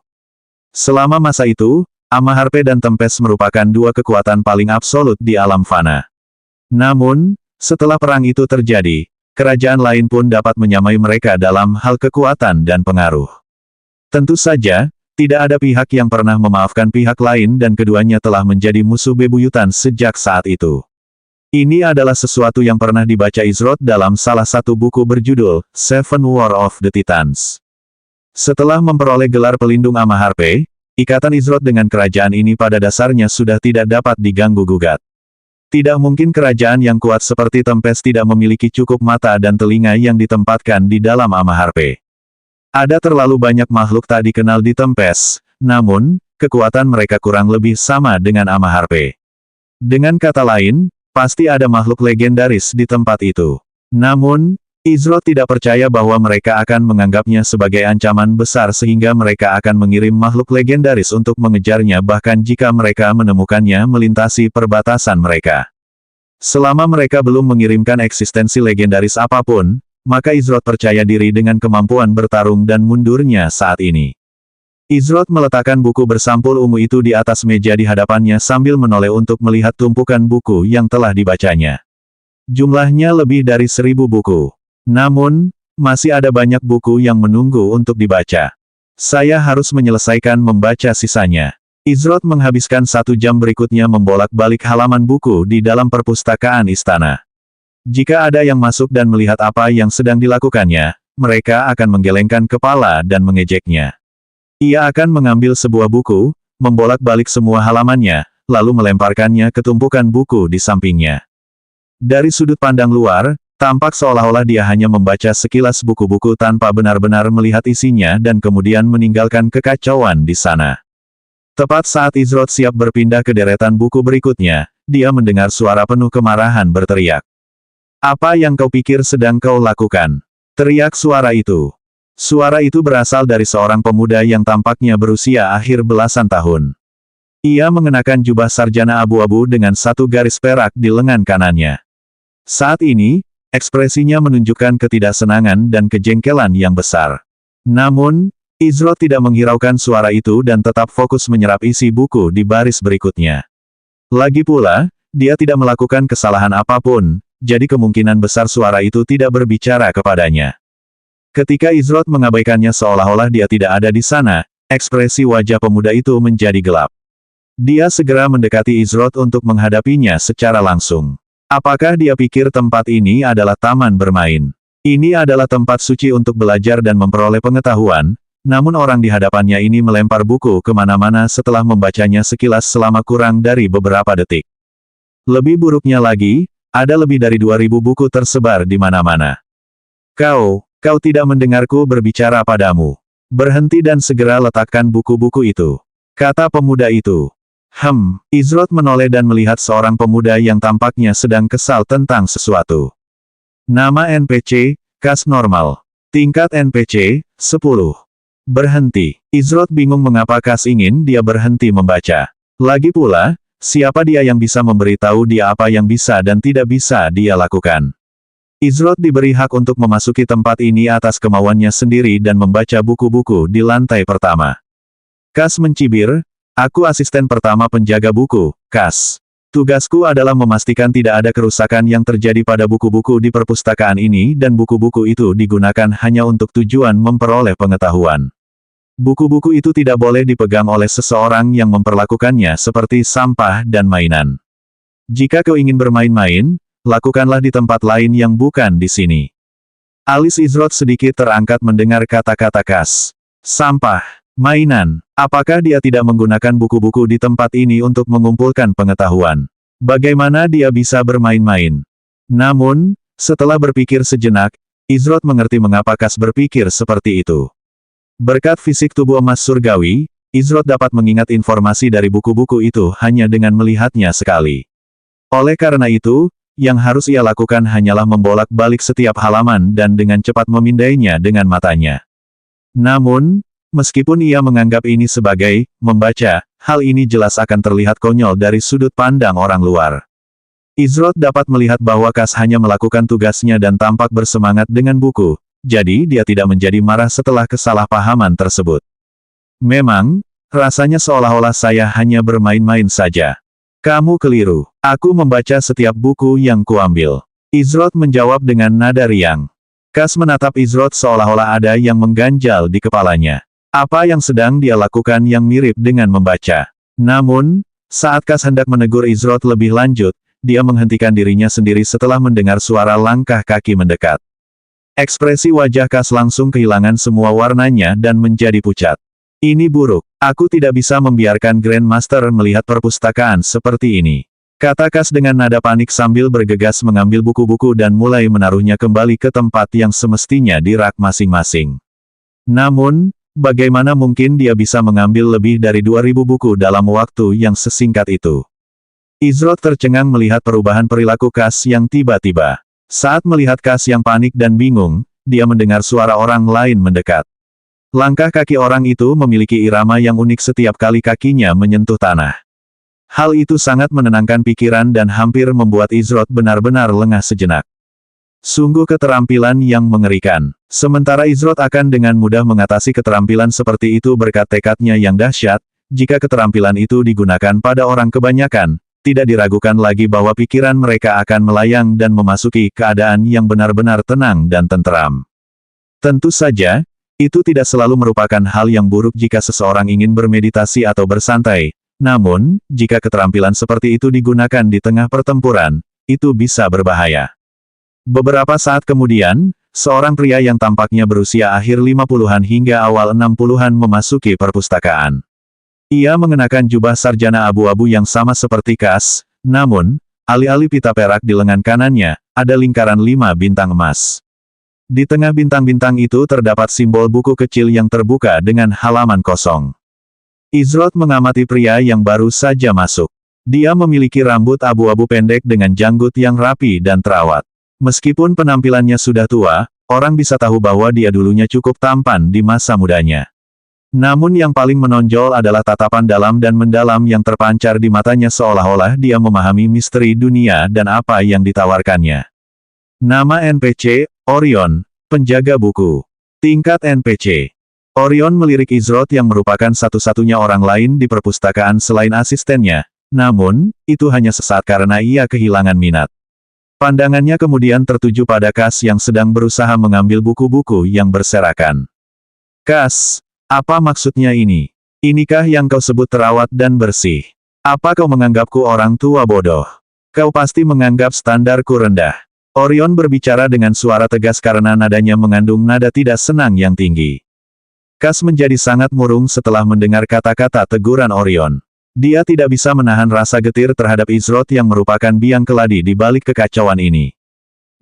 Selama masa itu, Amaharpe dan Tempest merupakan 2 kekuatan paling absolut di alam fana. Namun, setelah perang itu terjadi, kerajaan lain pun dapat menyamai mereka dalam hal kekuatan dan pengaruh. Tentu saja, tidak ada pihak yang pernah memaafkan pihak lain dan keduanya telah menjadi musuh bebuyutan sejak saat itu. Ini adalah sesuatu yang pernah dibaca Izrod dalam salah satu buku berjudul, Seven War of the Titans. Setelah memperoleh gelar pelindung Amaharpe, ikatan Izrod dengan kerajaan ini pada dasarnya sudah tidak dapat diganggu-gugat. Tidak mungkin kerajaan yang kuat seperti Tempest tidak memiliki cukup mata dan telinga yang ditempatkan di dalam Amaharpe. Ada terlalu banyak makhluk tak dikenal di Tempest, namun, kekuatan mereka kurang lebih sama dengan Amaharpe. Dengan kata lain, pasti ada makhluk legendaris di tempat itu. Namun, Izrod tidak percaya bahwa mereka akan menganggapnya sebagai ancaman besar sehingga mereka akan mengirim makhluk legendaris untuk mengejarnya bahkan jika mereka menemukannya melintasi perbatasan mereka. Selama mereka belum mengirimkan eksistensi legendaris apapun, maka Izrot percaya diri dengan kemampuan bertarung dan mundurnya saat ini. Izrot meletakkan buku bersampul ungu itu di atas meja di hadapannya sambil menoleh untuk melihat tumpukan buku yang telah dibacanya. Jumlahnya lebih dari 1000 buku. Namun, masih ada banyak buku yang menunggu untuk dibaca. Saya harus menyelesaikan membaca sisanya. Izrot menghabiskan 1 jam berikutnya membolak-balik halaman buku di dalam perpustakaan istana. Jika ada yang masuk dan melihat apa yang sedang dilakukannya, mereka akan menggelengkan kepala dan mengejeknya. Ia akan mengambil sebuah buku, membolak-balik semua halamannya, lalu melemparkannya ke tumpukan buku di sampingnya. Dari sudut pandang luar, tampak seolah-olah dia hanya membaca sekilas buku-buku tanpa benar-benar melihat isinya dan kemudian meninggalkan kekacauan di sana. Tepat saat Izrot siap berpindah ke deretan buku berikutnya, dia mendengar suara penuh kemarahan berteriak. "Apa yang kau pikir sedang kau lakukan?" teriak suara itu. Suara itu berasal dari seorang pemuda yang tampaknya berusia akhir belasan tahun. Ia mengenakan jubah sarjana abu-abu dengan 1 garis perak di lengan kanannya. Saat ini, ekspresinya menunjukkan ketidaksenangan dan kejengkelan yang besar. Namun, Izrot tidak menghiraukan suara itu dan tetap fokus menyerap isi buku di baris berikutnya. Lagi pula, dia tidak melakukan kesalahan apapun, jadi kemungkinan besar suara itu tidak berbicara kepadanya. Ketika Izrot mengabaikannya seolah-olah dia tidak ada di sana, ekspresi wajah pemuda itu menjadi gelap. Dia segera mendekati Izrot untuk menghadapinya secara langsung. Apakah dia pikir tempat ini adalah taman bermain? Ini adalah tempat suci untuk belajar dan memperoleh pengetahuan, namun orang di hadapannya ini melempar buku kemana-mana setelah membacanya sekilas selama kurang dari beberapa detik. Lebih buruknya lagi, ada lebih dari 2000 buku tersebar di mana-mana. Kau tidak mendengarku berbicara padamu. Berhenti dan segera letakkan buku-buku itu, kata pemuda itu. Izrot menoleh dan melihat seorang pemuda yang tampaknya sedang kesal tentang sesuatu. Nama NPC, Kas Normal. Tingkat NPC, 10. Berhenti. Izrot bingung mengapa Kas ingin dia berhenti membaca. Lagi pula, siapa dia yang bisa memberitahu dia apa yang bisa dan tidak bisa dia lakukan. Izrot diberi hak untuk memasuki tempat ini atas kemauannya sendiri dan membaca buku-buku di lantai pertama. Kas mencibir, "Aku asisten pertama penjaga buku, Kas. Tugasku adalah memastikan tidak ada kerusakan yang terjadi pada buku-buku di perpustakaan ini dan buku-buku itu digunakan hanya untuk tujuan memperoleh pengetahuan. Buku-buku itu tidak boleh dipegang oleh seseorang yang memperlakukannya seperti sampah dan mainan. Jika kau ingin bermain-main, lakukanlah di tempat lain yang bukan di sini." Alis Izrot sedikit terangkat mendengar kata-kata Kas. Sampah, mainan. Apakah dia tidak menggunakan buku-buku di tempat ini untuk mengumpulkan pengetahuan? Bagaimana dia bisa bermain-main? Namun, setelah berpikir sejenak, Izrot mengerti mengapa Kas berpikir seperti itu. Berkat fisik tubuh emas surgawi, Izrot dapat mengingat informasi dari buku-buku itu hanya dengan melihatnya sekali. Oleh karena itu, yang harus ia lakukan hanyalah membolak-balik setiap halaman dan dengan cepat memindainya dengan matanya. Namun, meskipun ia menganggap ini sebagai membaca, hal ini jelas akan terlihat konyol dari sudut pandang orang luar. Izrot dapat melihat bahwa Kas hanya melakukan tugasnya dan tampak bersemangat dengan buku, jadi dia tidak menjadi marah setelah kesalahpahaman tersebut. Memang, rasanya seolah-olah saya hanya bermain-main saja. Kamu keliru. Aku membaca setiap buku yang kuambil. Izrot menjawab dengan nada riang. Kas menatap Izrot seolah-olah ada yang mengganjal di kepalanya. Apa yang sedang dia lakukan yang mirip dengan membaca? Namun, saat Kas hendak menegur Izrot lebih lanjut, dia menghentikan dirinya sendiri setelah mendengar suara langkah kaki mendekat. Ekspresi wajah Kas langsung kehilangan semua warnanya dan menjadi pucat. Ini buruk. Aku tidak bisa membiarkan Grandmaster melihat perpustakaan seperti ini, kata Kas dengan nada panik sambil bergegas mengambil buku-buku dan mulai menaruhnya kembali ke tempat yang semestinya di rak masing-masing. Namun, bagaimana mungkin dia bisa mengambil lebih dari 2000 buku dalam waktu yang sesingkat itu? Izrot tercengang melihat perubahan perilaku Kas yang tiba-tiba. Saat melihat Kas yang panik dan bingung, dia mendengar suara orang lain mendekat. Langkah kaki orang itu memiliki irama yang unik setiap kali kakinya menyentuh tanah. Hal itu sangat menenangkan pikiran dan hampir membuat Izrot benar-benar lengah sejenak. Sungguh keterampilan yang mengerikan. Sementara Izrot akan dengan mudah mengatasi keterampilan seperti itu berkat tekadnya yang dahsyat. Jika keterampilan itu digunakan pada orang kebanyakan, tidak diragukan lagi bahwa pikiran mereka akan melayang dan memasuki keadaan yang benar-benar tenang dan tenteram. Tentu saja, itu tidak selalu merupakan hal yang buruk jika seseorang ingin bermeditasi atau bersantai. Namun, jika keterampilan seperti itu digunakan di tengah pertempuran, itu bisa berbahaya. Beberapa saat kemudian, seorang pria yang tampaknya berusia akhir 50-an hingga awal 60-an memasuki perpustakaan. Ia mengenakan jubah sarjana abu-abu yang sama seperti Kas, namun, alih-alih pita perak di lengan kanannya, ada lingkaran 5 bintang emas. Di tengah bintang-bintang itu terdapat simbol buku kecil yang terbuka dengan halaman kosong. Izrot mengamati pria yang baru saja masuk. Dia memiliki rambut abu-abu pendek dengan janggut yang rapi dan terawat. Meskipun penampilannya sudah tua, orang bisa tahu bahwa dia dulunya cukup tampan di masa mudanya. Namun yang paling menonjol adalah tatapan dalam dan mendalam yang terpancar di matanya seolah-olah dia memahami misteri dunia dan apa yang ditawarkannya. Nama NPC, Orion, penjaga buku. Tingkat NPC. Orion melirik Izrot yang merupakan satu-satunya orang lain di perpustakaan selain asistennya. Namun, itu hanya sesaat karena ia kehilangan minat. Pandangannya kemudian tertuju pada Kas yang sedang berusaha mengambil buku-buku yang berserakan. Kas, apa maksudnya ini? Inikah yang kau sebut terawat dan bersih? Apa kau menganggapku orang tua bodoh? Kau pasti menganggap standarku rendah. Orion berbicara dengan suara tegas karena nadanya mengandung nada tidak senang yang tinggi. Kas menjadi sangat murung setelah mendengar kata-kata teguran Orion. Dia tidak bisa menahan rasa getir terhadap Izrot yang merupakan biang keladi di balik kekacauan ini.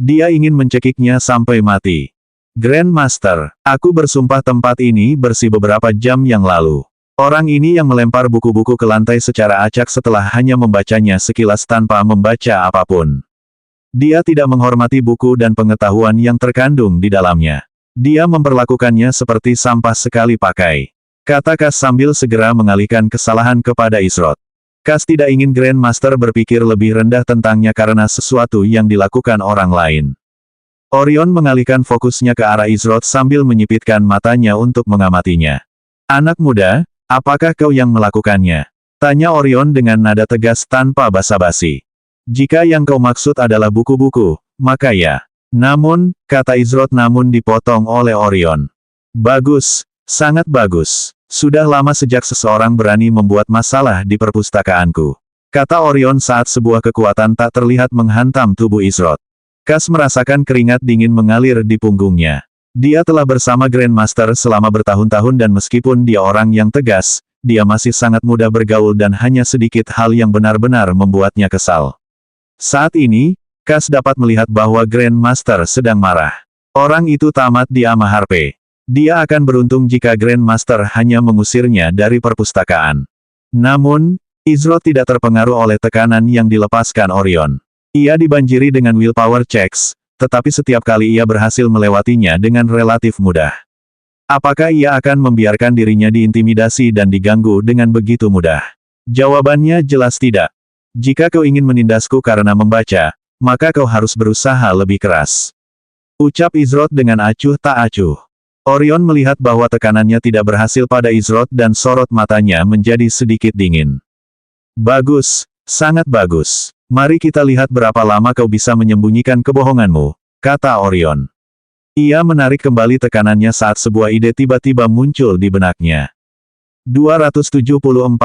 Dia ingin mencekiknya sampai mati. Grandmaster, aku bersumpah tempat ini bersih beberapa jam yang lalu. Orang ini yang melempar buku-buku ke lantai secara acak setelah hanya membacanya sekilas tanpa membaca apapun. Dia tidak menghormati buku dan pengetahuan yang terkandung di dalamnya. Dia memperlakukannya seperti sampah sekali pakai. Kata Kas sambil segera mengalihkan kesalahan kepada Izrot. Kas tidak ingin Grandmaster berpikir lebih rendah tentangnya karena sesuatu yang dilakukan orang lain. Orion mengalihkan fokusnya ke arah Izrot sambil menyipitkan matanya untuk mengamatinya. Anak muda, apakah kau yang melakukannya? Tanya Orion dengan nada tegas tanpa basa-basi. Jika yang kau maksud adalah buku-buku, maka ya. Namun, kata Izrot namun dipotong oleh Orion. Bagus, sangat bagus. Sudah lama sejak seseorang berani membuat masalah di perpustakaanku. Kata Orion saat sebuah kekuatan tak terlihat menghantam tubuh Izrot. Kas merasakan keringat dingin mengalir di punggungnya. Dia telah bersama Grandmaster selama bertahun-tahun dan meskipun dia orang yang tegas, dia masih sangat mudah bergaul dan hanya sedikit hal yang benar-benar membuatnya kesal. Saat ini, Kas dapat melihat bahwa Grandmaster sedang marah. Orang itu tamat di Amaharpe. Dia akan beruntung jika Grandmaster hanya mengusirnya dari perpustakaan. Namun, Izrot tidak terpengaruh oleh tekanan yang dilepaskan Orion. Ia dibanjiri dengan willpower checks, tetapi setiap kali ia berhasil melewatinya dengan relatif mudah. Apakah ia akan membiarkan dirinya diintimidasi dan diganggu dengan begitu mudah? Jawabannya jelas tidak. Jika kau ingin menindasku karena membaca, maka kau harus berusaha lebih keras. Ucap Izrot dengan acuh tak acuh. Orion melihat bahwa tekanannya tidak berhasil pada Izrot dan sorot matanya menjadi sedikit dingin. Bagus, sangat bagus. Mari kita lihat berapa lama kau bisa menyembunyikan kebohonganmu, kata Orion. Ia menarik kembali tekanannya saat sebuah ide tiba-tiba muncul di benaknya. 274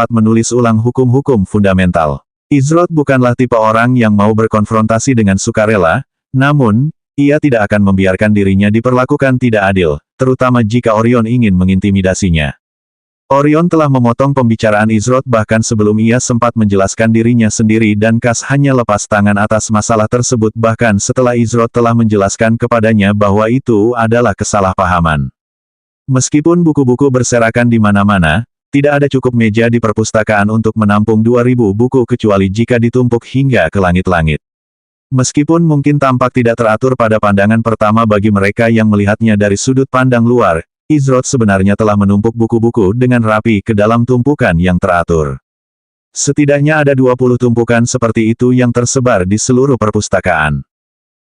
menulis ulang hukum-hukum fundamental. Izrot bukanlah tipe orang yang mau berkonfrontasi dengan sukarela, namun, ia tidak akan membiarkan dirinya diperlakukan tidak adil, terutama jika Orion ingin mengintimidasinya. Orion telah memotong pembicaraan Izrot bahkan sebelum ia sempat menjelaskan dirinya sendiri dan Kas hanya lepas tangan atas masalah tersebut bahkan setelah Izrot telah menjelaskan kepadanya bahwa itu adalah kesalahpahaman. Meskipun buku-buku berserakan di mana-mana, tidak ada cukup meja di perpustakaan untuk menampung 2000 buku kecuali jika ditumpuk hingga ke langit-langit. Meskipun mungkin tampak tidak teratur pada pandangan pertama bagi mereka yang melihatnya dari sudut pandang luar, Izrot sebenarnya telah menumpuk buku-buku dengan rapi ke dalam tumpukan yang teratur. Setidaknya ada 20 tumpukan seperti itu yang tersebar di seluruh perpustakaan.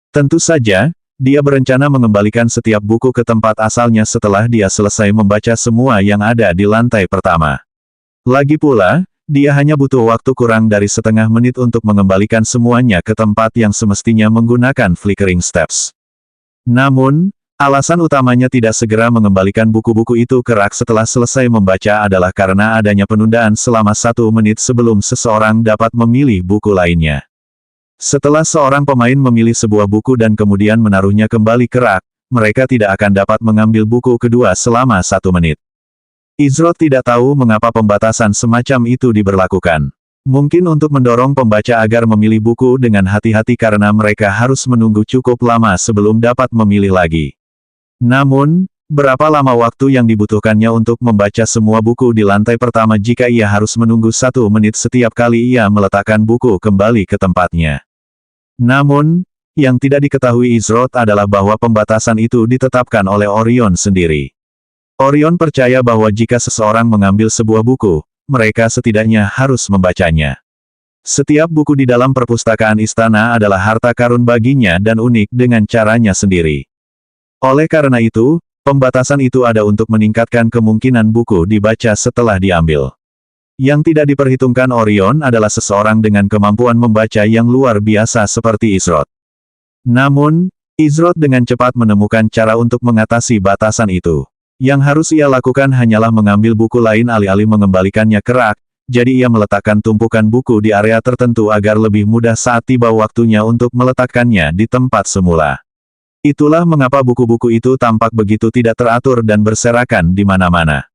Tentu saja, dia berencana mengembalikan setiap buku ke tempat asalnya setelah dia selesai membaca semua yang ada di lantai pertama. Lagi pula, dia hanya butuh waktu kurang dari setengah menit untuk mengembalikan semuanya ke tempat yang semestinya menggunakan flickering steps. Namun, alasan utamanya tidak segera mengembalikan buku-buku itu ke rak setelah selesai membaca adalah karena adanya penundaan selama 1 menit sebelum seseorang dapat memilih buku lainnya. Setelah seorang pemain memilih sebuah buku dan kemudian menaruhnya kembali ke rak, mereka tidak akan dapat mengambil buku kedua selama 1 menit. Izrod tidak tahu mengapa pembatasan semacam itu diberlakukan. Mungkin untuk mendorong pembaca agar memilih buku dengan hati-hati karena mereka harus menunggu cukup lama sebelum dapat memilih lagi. Namun, berapa lama waktu yang dibutuhkannya untuk membaca semua buku di lantai pertama jika ia harus menunggu 1 menit setiap kali ia meletakkan buku kembali ke tempatnya? Namun, yang tidak diketahui Izrod adalah bahwa pembatasan itu ditetapkan oleh Orion sendiri. Orion percaya bahwa jika seseorang mengambil sebuah buku, mereka setidaknya harus membacanya. Setiap buku di dalam perpustakaan istana adalah harta karun baginya dan unik dengan caranya sendiri. Oleh karena itu, pembatasan itu ada untuk meningkatkan kemungkinan buku dibaca setelah diambil. Yang tidak diperhitungkan Orion adalah seseorang dengan kemampuan membaca yang luar biasa seperti Izrod. Namun, Izrod dengan cepat menemukan cara untuk mengatasi batasan itu. Yang harus ia lakukan hanyalah mengambil buku lain alih-alih mengembalikannya ke rak, jadi ia meletakkan tumpukan buku di area tertentu agar lebih mudah saat tiba waktunya untuk meletakkannya di tempat semula. Itulah mengapa buku-buku itu tampak begitu tidak teratur dan berserakan di mana-mana.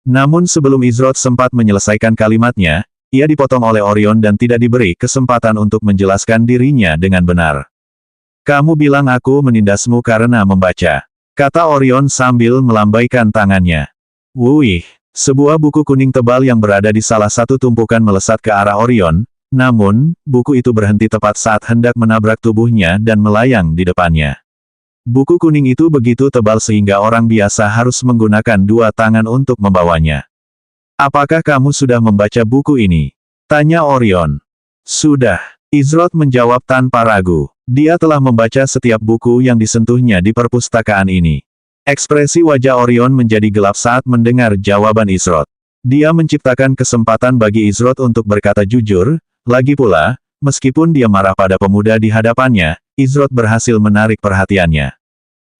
Namun sebelum Izrod sempat menyelesaikan kalimatnya, ia dipotong oleh Orion dan tidak diberi kesempatan untuk menjelaskan dirinya dengan benar. "Kamu bilang aku menindasmu karena membaca," kata Orion sambil melambaikan tangannya. "Wih!" Sebuah buku kuning tebal yang berada di salah satu tumpukan melesat ke arah Orion, namun, buku itu berhenti tepat saat hendak menabrak tubuhnya dan melayang di depannya. Buku kuning itu begitu tebal sehingga orang biasa harus menggunakan 2 tangan untuk membawanya. "Apakah kamu sudah membaca buku ini?" tanya Orion. "Sudah," Izrod menjawab tanpa ragu. Dia telah membaca setiap buku yang disentuhnya di perpustakaan ini. Ekspresi wajah Orion menjadi gelap saat mendengar jawaban Izrod. Dia menciptakan kesempatan bagi Izrod untuk berkata jujur, lagi pula, meskipun dia marah pada pemuda di hadapannya, Izrod berhasil menarik perhatiannya.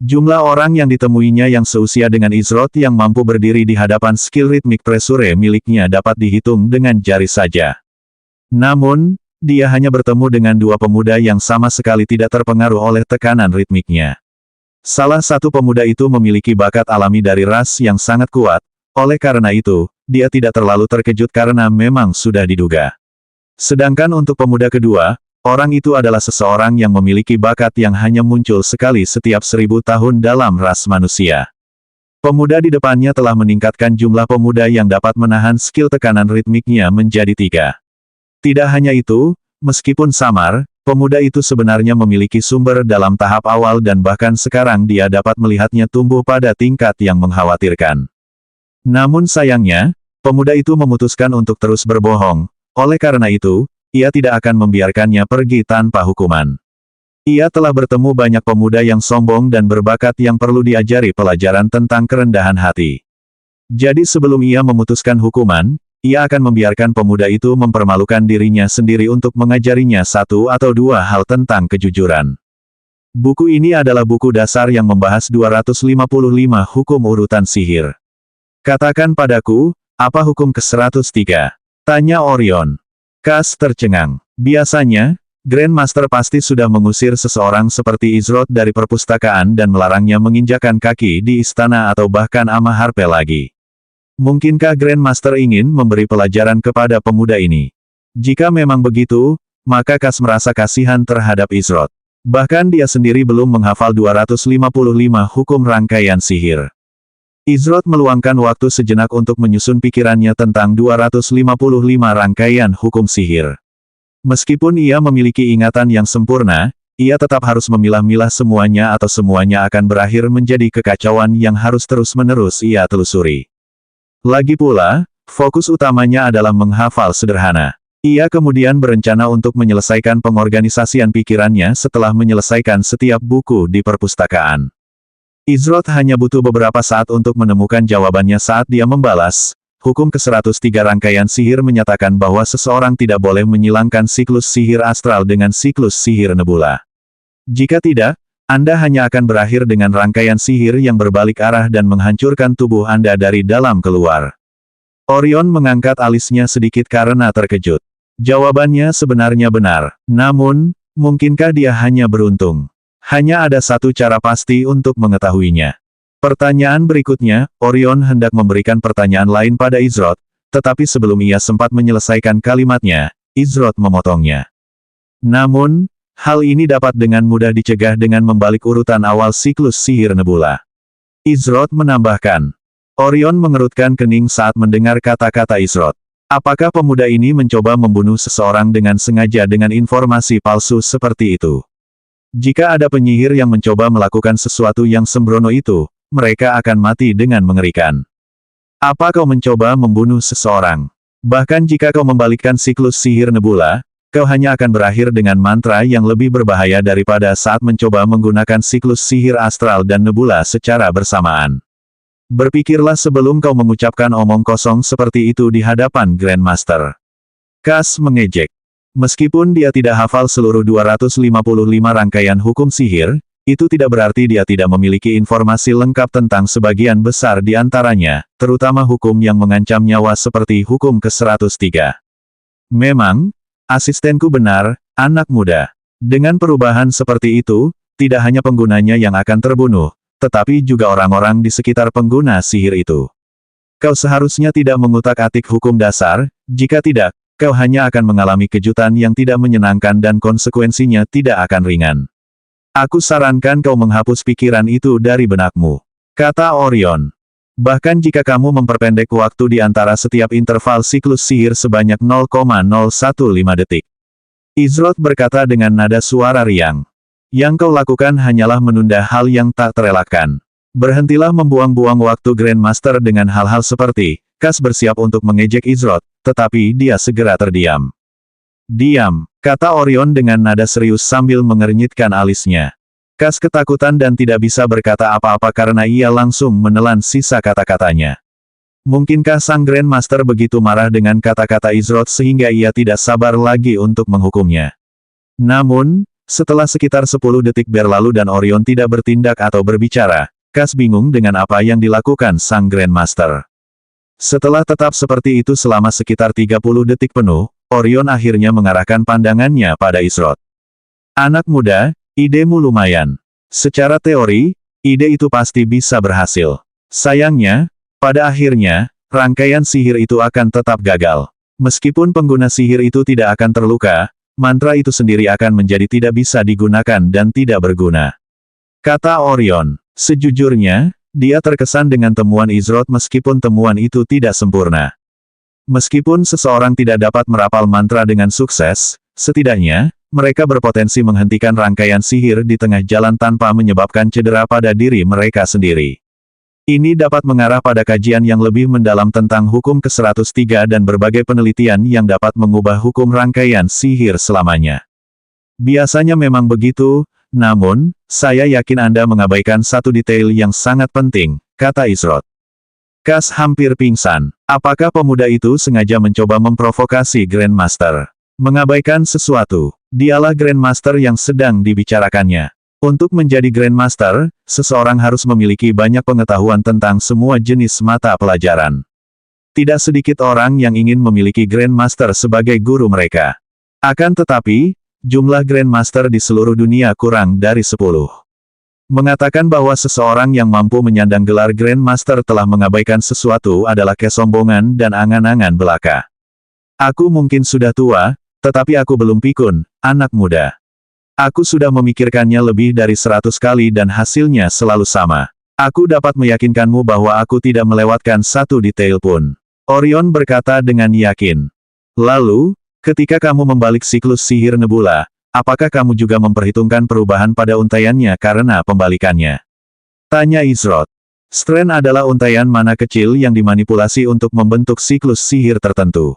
Jumlah orang yang ditemuinya yang seusia dengan Izrod yang mampu berdiri di hadapan skill ritmik pressure miliknya dapat dihitung dengan jari saja. Namun, dia hanya bertemu dengan 2 pemuda yang sama sekali tidak terpengaruh oleh tekanan ritmiknya. Salah satu pemuda itu memiliki bakat alami dari ras yang sangat kuat, oleh karena itu, dia tidak terlalu terkejut karena memang sudah diduga. Sedangkan untuk pemuda kedua, orang itu adalah seseorang yang memiliki bakat yang hanya muncul sekali setiap 1000 tahun dalam ras manusia. Pemuda di depannya telah meningkatkan jumlah pemuda yang dapat menahan skill tekanan ritmiknya menjadi 3. Tidak hanya itu, meskipun samar, pemuda itu sebenarnya memiliki sumber dalam tahap awal dan bahkan sekarang dia dapat melihatnya tumbuh pada tingkat yang mengkhawatirkan. Namun sayangnya, pemuda itu memutuskan untuk terus berbohong, oleh karena itu, ia tidak akan membiarkannya pergi tanpa hukuman. Ia telah bertemu banyak pemuda yang sombong dan berbakat yang perlu diajari pelajaran tentang kerendahan hati. Jadi sebelum ia memutuskan hukuman, ia akan membiarkan pemuda itu mempermalukan dirinya sendiri untuk mengajarinya 1 atau 2 hal tentang kejujuran. Buku ini adalah buku dasar yang membahas 255 hukum urutan sihir. "Katakan padaku, apa hukum ke-103?" tanya Orion. Kas tercengang. Biasanya, Grandmaster pasti sudah mengusir seseorang seperti Izrod dari perpustakaan dan melarangnya menginjakan kaki di istana atau bahkan Ama Harpe lagi. Mungkinkah Grandmaster ingin memberi pelajaran kepada pemuda ini? Jika memang begitu, maka Kas merasa kasihan terhadap Izrod. Bahkan dia sendiri belum menghafal 255 hukum rangkaian sihir. Izrod meluangkan waktu sejenak untuk menyusun pikirannya tentang 255 rangkaian hukum sihir. Meskipun ia memiliki ingatan yang sempurna, ia tetap harus memilah-milah semuanya atau semuanya akan berakhir menjadi kekacauan yang harus terus-menerus ia telusuri. Lagi pula, fokus utamanya adalah menghafal sederhana. Ia kemudian berencana untuk menyelesaikan pengorganisasian pikirannya setelah menyelesaikan setiap buku di perpustakaan. Izrod hanya butuh beberapa saat untuk menemukan jawabannya saat dia membalas. Hukum ke-103 rangkaian sihir menyatakan bahwa seseorang tidak boleh menyilangkan siklus sihir astral dengan siklus sihir nebula. Jika tidak, Anda hanya akan berakhir dengan rangkaian sihir yang berbalik arah dan menghancurkan tubuh Anda dari dalam keluar. Orion mengangkat alisnya sedikit karena terkejut. Jawabannya sebenarnya benar, namun, mungkinkah dia hanya beruntung? Hanya ada satu cara pasti untuk mengetahuinya. Pertanyaan berikutnya, Orion hendak memberikan pertanyaan lain pada Izrod, tetapi sebelum ia sempat menyelesaikan kalimatnya, Izrod memotongnya. Namun, hal ini dapat dengan mudah dicegah dengan membalik urutan awal siklus sihir nebula. Izrod menambahkan. Orion mengerutkan kening saat mendengar kata-kata Izrod. Apakah pemuda ini mencoba membunuh seseorang dengan sengaja dengan informasi palsu seperti itu? Jika ada penyihir yang mencoba melakukan sesuatu yang sembrono itu, mereka akan mati dengan mengerikan. Apa kau mencoba membunuh seseorang? Bahkan jika kau membalikkan siklus sihir nebula, kau hanya akan berakhir dengan mantra yang lebih berbahaya daripada saat mencoba menggunakan siklus sihir astral dan nebula secara bersamaan. Berpikirlah sebelum kau mengucapkan omong kosong seperti itu di hadapan Grandmaster. Kas mengejek. Meskipun dia tidak hafal seluruh 255 rangkaian hukum sihir, itu tidak berarti dia tidak memiliki informasi lengkap tentang sebagian besar di antaranya, terutama hukum yang mengancam nyawa seperti hukum ke-103. Memang, asistenku benar, anak muda. Dengan perubahan seperti itu, tidak hanya penggunanya yang akan terbunuh, tetapi juga orang-orang di sekitar pengguna sihir itu. Kau seharusnya tidak mengutak-atik hukum dasar, jika tidak, kau hanya akan mengalami kejutan yang tidak menyenangkan dan konsekuensinya tidak akan ringan. Aku sarankan kau menghapus pikiran itu dari benakmu, kata Orion. Bahkan jika kamu memperpendek waktu di antara setiap interval siklus sihir sebanyak 0,015 detik. Izrod berkata dengan nada suara riang. Yang kau lakukan hanyalah menunda hal yang tak terelakkan. Berhentilah membuang-buang waktu Grandmaster dengan hal-hal seperti, Kas bersiap untuk mengejek Izrod, tetapi dia segera terdiam. Diam, kata Orion dengan nada serius sambil mengernyitkan alisnya. Kas ketakutan dan tidak bisa berkata apa-apa karena ia langsung menelan sisa kata-katanya. Mungkinkah sang Grandmaster begitu marah dengan kata-kata Izrod sehingga ia tidak sabar lagi untuk menghukumnya? Namun, setelah sekitar 10 detik berlalu dan Orion tidak bertindak atau berbicara, Kas bingung dengan apa yang dilakukan sang Grandmaster. Setelah tetap seperti itu selama sekitar 30 detik penuh, Orion akhirnya mengarahkan pandangannya pada Izrod. Anak muda, idemu lumayan. Secara teori, ide itu pasti bisa berhasil. Sayangnya, pada akhirnya, rangkaian sihir itu akan tetap gagal. Meskipun pengguna sihir itu tidak akan terluka, mantra itu sendiri akan menjadi tidak bisa digunakan dan tidak berguna. Kata Orion, sejujurnya, dia terkesan dengan temuan Izrod meskipun temuan itu tidak sempurna. Meskipun seseorang tidak dapat merapal mantra dengan sukses, setidaknya, mereka berpotensi menghentikan rangkaian sihir di tengah jalan tanpa menyebabkan cedera pada diri mereka sendiri. Ini dapat mengarah pada kajian yang lebih mendalam tentang hukum ke-103 dan berbagai penelitian yang dapat mengubah hukum rangkaian sihir selamanya. Biasanya memang begitu, namun, saya yakin Anda mengabaikan satu detail yang sangat penting, kata Izrod. Kas hampir pingsan. Apakah pemuda itu sengaja mencoba memprovokasi Grandmaster? Mengabaikan sesuatu. Dialah Grandmaster yang sedang dibicarakannya. Untuk menjadi Grandmaster, seseorang harus memiliki banyak pengetahuan tentang semua jenis mata pelajaran. Tidak sedikit orang yang ingin memiliki Grandmaster sebagai guru mereka. Akan tetapi, jumlah Grandmaster di seluruh dunia kurang dari 10. Mengatakan bahwa seseorang yang mampu menyandang gelar Grandmaster telah mengabaikan sesuatu adalah kesombongan dan angan-angan belaka. Aku mungkin sudah tua, tetapi aku belum pikun, anak muda. Aku sudah memikirkannya lebih dari 100 kali dan hasilnya selalu sama. Aku dapat meyakinkanmu bahwa aku tidak melewatkan satu detail pun. Orion berkata dengan yakin. Lalu, ketika kamu membalik siklus sihir nebula, apakah kamu juga memperhitungkan perubahan pada untaiannya karena pembalikannya? Tanya Izrod. Strain adalah untaian mana kecil yang dimanipulasi untuk membentuk siklus sihir tertentu.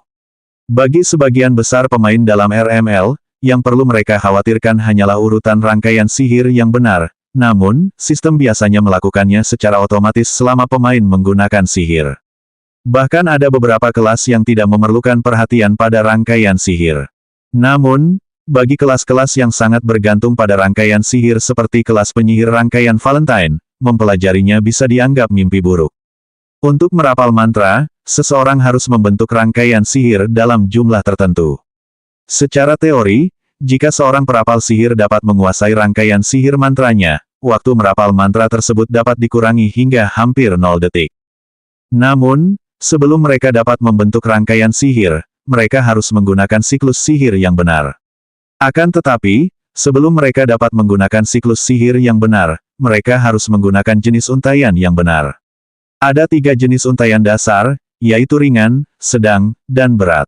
Bagi sebagian besar pemain dalam RML, yang perlu mereka khawatirkan hanyalah urutan rangkaian sihir yang benar, namun, sistem biasanya melakukannya secara otomatis selama pemain menggunakan sihir. Bahkan ada beberapa kelas yang tidak memerlukan perhatian pada rangkaian sihir. Namun, bagi kelas-kelas yang sangat bergantung pada rangkaian sihir seperti kelas penyihir rangkaian Valentine, mempelajarinya bisa dianggap mimpi buruk. Untuk merapal mantra, seseorang harus membentuk rangkaian sihir dalam jumlah tertentu. Secara teori, jika seorang perapal sihir dapat menguasai rangkaian sihir mantranya, waktu merapal mantra tersebut dapat dikurangi hingga hampir 0 detik. Namun, sebelum mereka dapat membentuk rangkaian sihir, mereka harus menggunakan siklus sihir yang benar. Akan tetapi, sebelum mereka dapat menggunakan siklus sihir yang benar, mereka harus menggunakan jenis untaian yang benar. Ada 3 jenis untaian dasar, yaitu ringan, sedang, dan berat.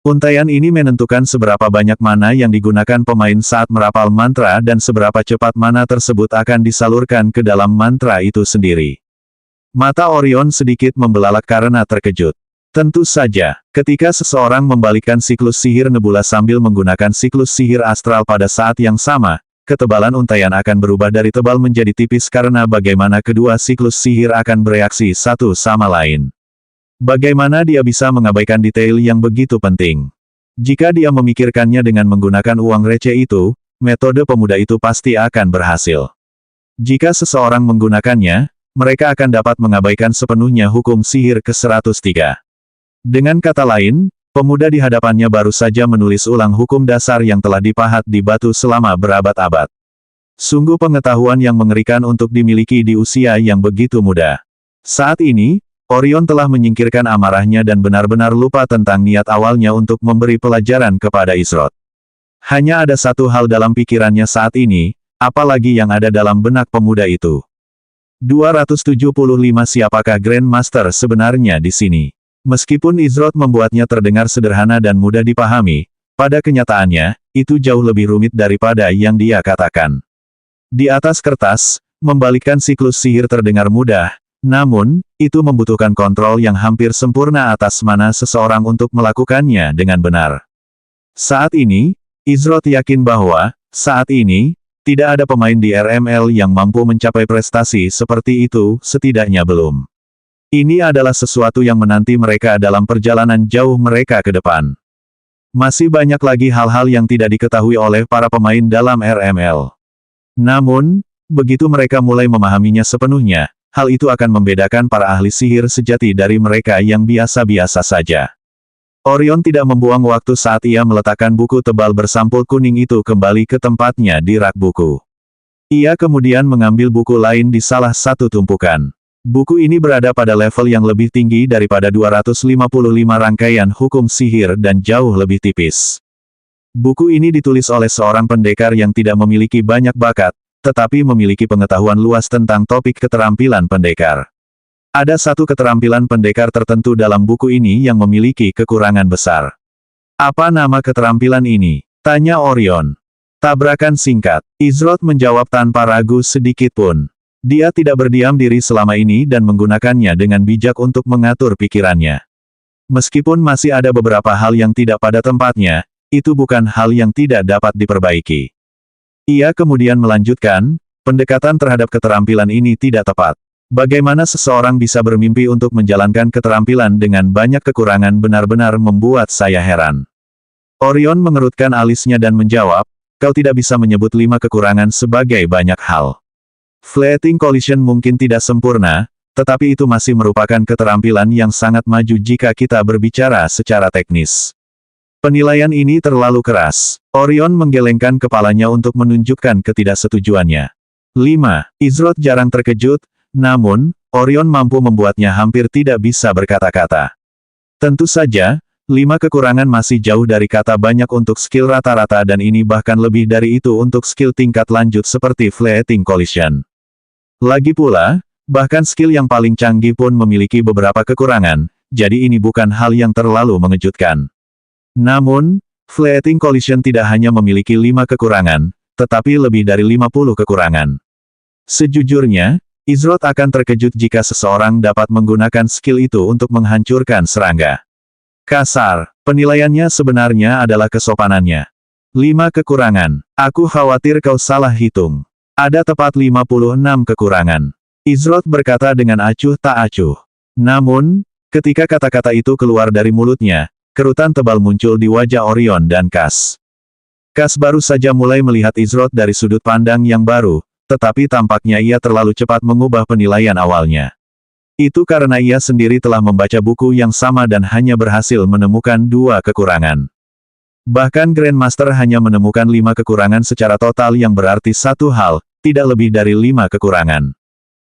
Untaian ini menentukan seberapa banyak mana yang digunakan pemain saat merapal mantra dan seberapa cepat mana tersebut akan disalurkan ke dalam mantra itu sendiri. Mata Orion sedikit membelalak karena terkejut. Tentu saja, ketika seseorang membalikkan siklus sihir nebula sambil menggunakan siklus sihir astral pada saat yang sama, ketebalan untaian akan berubah dari tebal menjadi tipis karena bagaimana kedua siklus sihir akan bereaksi satu sama lain. Bagaimana dia bisa mengabaikan detail yang begitu penting? Jika dia memikirkannya dengan menggunakan uang receh itu, metode pemuda itu pasti akan berhasil. Jika seseorang menggunakannya, mereka akan dapat mengabaikan sepenuhnya hukum sihir ke-103. Dengan kata lain, pemuda di hadapannya baru saja menulis ulang hukum dasar yang telah dipahat di batu selama berabad-abad. Sungguh pengetahuan yang mengerikan untuk dimiliki di usia yang begitu muda. Saat ini, Orion telah menyingkirkan amarahnya dan benar-benar lupa tentang niat awalnya untuk memberi pelajaran kepada Izroth. Hanya ada satu hal dalam pikirannya saat ini, apalagi yang ada dalam benak pemuda itu. 275 Siapakah Grandmaster sebenarnya di sini? Meskipun Izroth membuatnya terdengar sederhana dan mudah dipahami, pada kenyataannya, itu jauh lebih rumit daripada yang dia katakan. Di atas kertas, membalikkan siklus sihir terdengar mudah, namun, itu membutuhkan kontrol yang hampir sempurna atas mana seseorang untuk melakukannya dengan benar. Saat ini, Izroth yakin bahwa, saat ini, tidak ada pemain di RML yang mampu mencapai prestasi seperti itu, setidaknya belum. Ini adalah sesuatu yang menanti mereka dalam perjalanan jauh mereka ke depan. Masih banyak lagi hal-hal yang tidak diketahui oleh para pemain dalam RML. Namun, begitu mereka mulai memahaminya sepenuhnya, hal itu akan membedakan para ahli sihir sejati dari mereka yang biasa-biasa saja. Orion tidak membuang waktu saat ia meletakkan buku tebal bersampul kuning itu kembali ke tempatnya di rak buku. Ia kemudian mengambil buku lain di salah satu tumpukan. Buku ini berada pada level yang lebih tinggi daripada 255 rangkaian hukum sihir dan jauh lebih tipis. Buku ini ditulis oleh seorang pendekar yang tidak memiliki banyak bakat, tetapi memiliki pengetahuan luas tentang topik keterampilan pendekar. Ada satu keterampilan pendekar tertentu dalam buku ini yang memiliki kekurangan besar. Apa nama keterampilan ini? Tanya Orion. Tabrakan singkat. Izroth menjawab tanpa ragu sedikit pun. Dia tidak berdiam diri selama ini dan menggunakannya dengan bijak untuk mengatur pikirannya. Meskipun masih ada beberapa hal yang tidak pada tempatnya, itu bukan hal yang tidak dapat diperbaiki. Ia kemudian melanjutkan, pendekatan terhadap keterampilan ini tidak tepat. Bagaimana seseorang bisa bermimpi untuk menjalankan keterampilan dengan banyak kekurangan benar-benar membuat saya heran. Orion mengerutkan alisnya dan menjawab, kau tidak bisa menyebut 5 kekurangan sebagai banyak hal. Fleeting Collision mungkin tidak sempurna, tetapi itu masih merupakan keterampilan yang sangat maju jika kita berbicara secara teknis. Penilaian ini terlalu keras. Orion menggelengkan kepalanya untuk menunjukkan ketidaksetujuannya. 5. Izroth jarang terkejut, namun, Orion mampu membuatnya hampir tidak bisa berkata-kata. Tentu saja, 5 kekurangan masih jauh dari kata banyak untuk skill rata-rata dan ini bahkan lebih dari itu untuk skill tingkat lanjut seperti Fleeting Collision. Lagi pula, bahkan skill yang paling canggih pun memiliki beberapa kekurangan, jadi ini bukan hal yang terlalu mengejutkan. Namun, Fleeting Collision tidak hanya memiliki 5 kekurangan, tetapi lebih dari 50 kekurangan. Sejujurnya, Izroth akan terkejut jika seseorang dapat menggunakan skill itu untuk menghancurkan serangga. Kasar, Penilaiannya sebenarnya adalah kesopanannya. 5 kekurangan. Aku khawatir kau salah hitung. Ada tepat 56 kekurangan. Izroth berkata dengan acuh tak acuh. Namun, ketika kata-kata itu keluar dari mulutnya, kerutan tebal muncul di wajah Orion dan Kas. Kas baru saja mulai melihat Izroth dari sudut pandang yang baru, tetapi tampaknya ia terlalu cepat mengubah penilaian awalnya. Itu karena ia sendiri telah membaca buku yang sama dan hanya berhasil menemukan 2 kekurangan. Bahkan Grandmaster hanya menemukan 5 kekurangan secara total yang berarti satu hal, tidak lebih dari 5 kekurangan.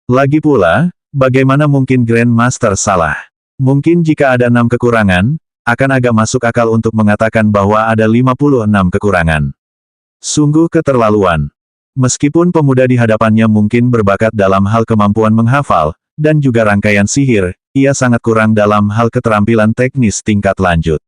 Lagi pula, bagaimana mungkin Grandmaster salah? Mungkin jika ada 6 kekurangan, akan agak masuk akal untuk mengatakan bahwa ada 56 kekurangan. Sungguh keterlaluan. Meskipun pemuda di hadapannya mungkin berbakat dalam hal kemampuan menghafal, dan juga rangkaian sihir, ia sangat kurang dalam hal keterampilan teknis tingkat lanjut.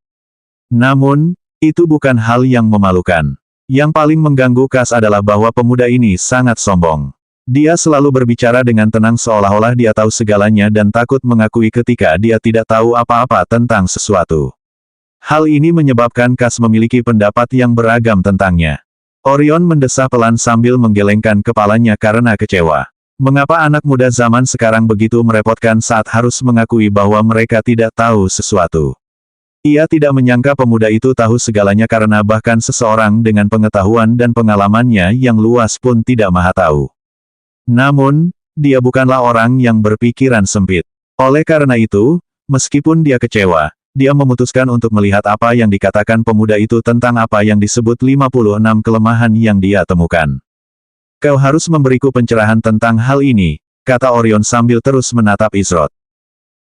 Namun, itu bukan hal yang memalukan. Yang paling mengganggu Kas adalah bahwa pemuda ini sangat sombong. Dia selalu berbicara dengan tenang seolah-olah dia tahu segalanya dan takut mengakui ketika dia tidak tahu apa-apa tentang sesuatu. Hal ini menyebabkan Kas memiliki pendapat yang beragam tentangnya. Orion mendesah pelan sambil menggelengkan kepalanya karena kecewa. Mengapa anak muda zaman sekarang begitu merepotkan saat harus mengakui bahwa mereka tidak tahu sesuatu? Ia tidak menyangka pemuda itu tahu segalanya karena bahkan seseorang dengan pengetahuan dan pengalamannya yang luas pun tidak maha tahu. Namun, dia bukanlah orang yang berpikiran sempit. Oleh karena itu, meskipun dia kecewa, dia memutuskan untuk melihat apa yang dikatakan pemuda itu tentang apa yang disebut 56 kelemahan yang dia temukan. Kau harus memberiku pencerahan tentang hal ini, kata Orion sambil terus menatap Izroth.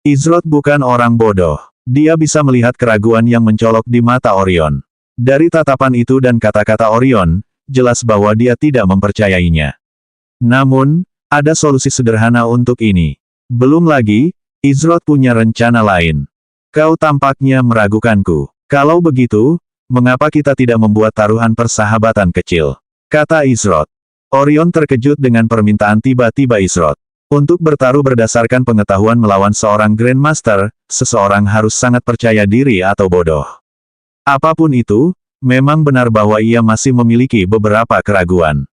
Izroth bukan orang bodoh. Dia bisa melihat keraguan yang mencolok di mata Orion. Dari tatapan itu dan kata-kata Orion, jelas bahwa dia tidak mempercayainya. Namun, ada solusi sederhana untuk ini. Belum lagi, Izroth punya rencana lain. Kau tampaknya meragukanku. Kalau begitu, mengapa kita tidak membuat taruhan persahabatan kecil? Kata Izroth. Orion terkejut dengan permintaan tiba-tiba Izroth. Untuk bertaruh berdasarkan pengetahuan melawan seorang Grandmaster, seseorang harus sangat percaya diri atau bodoh. Apapun itu, memang benar bahwa ia masih memiliki beberapa keraguan.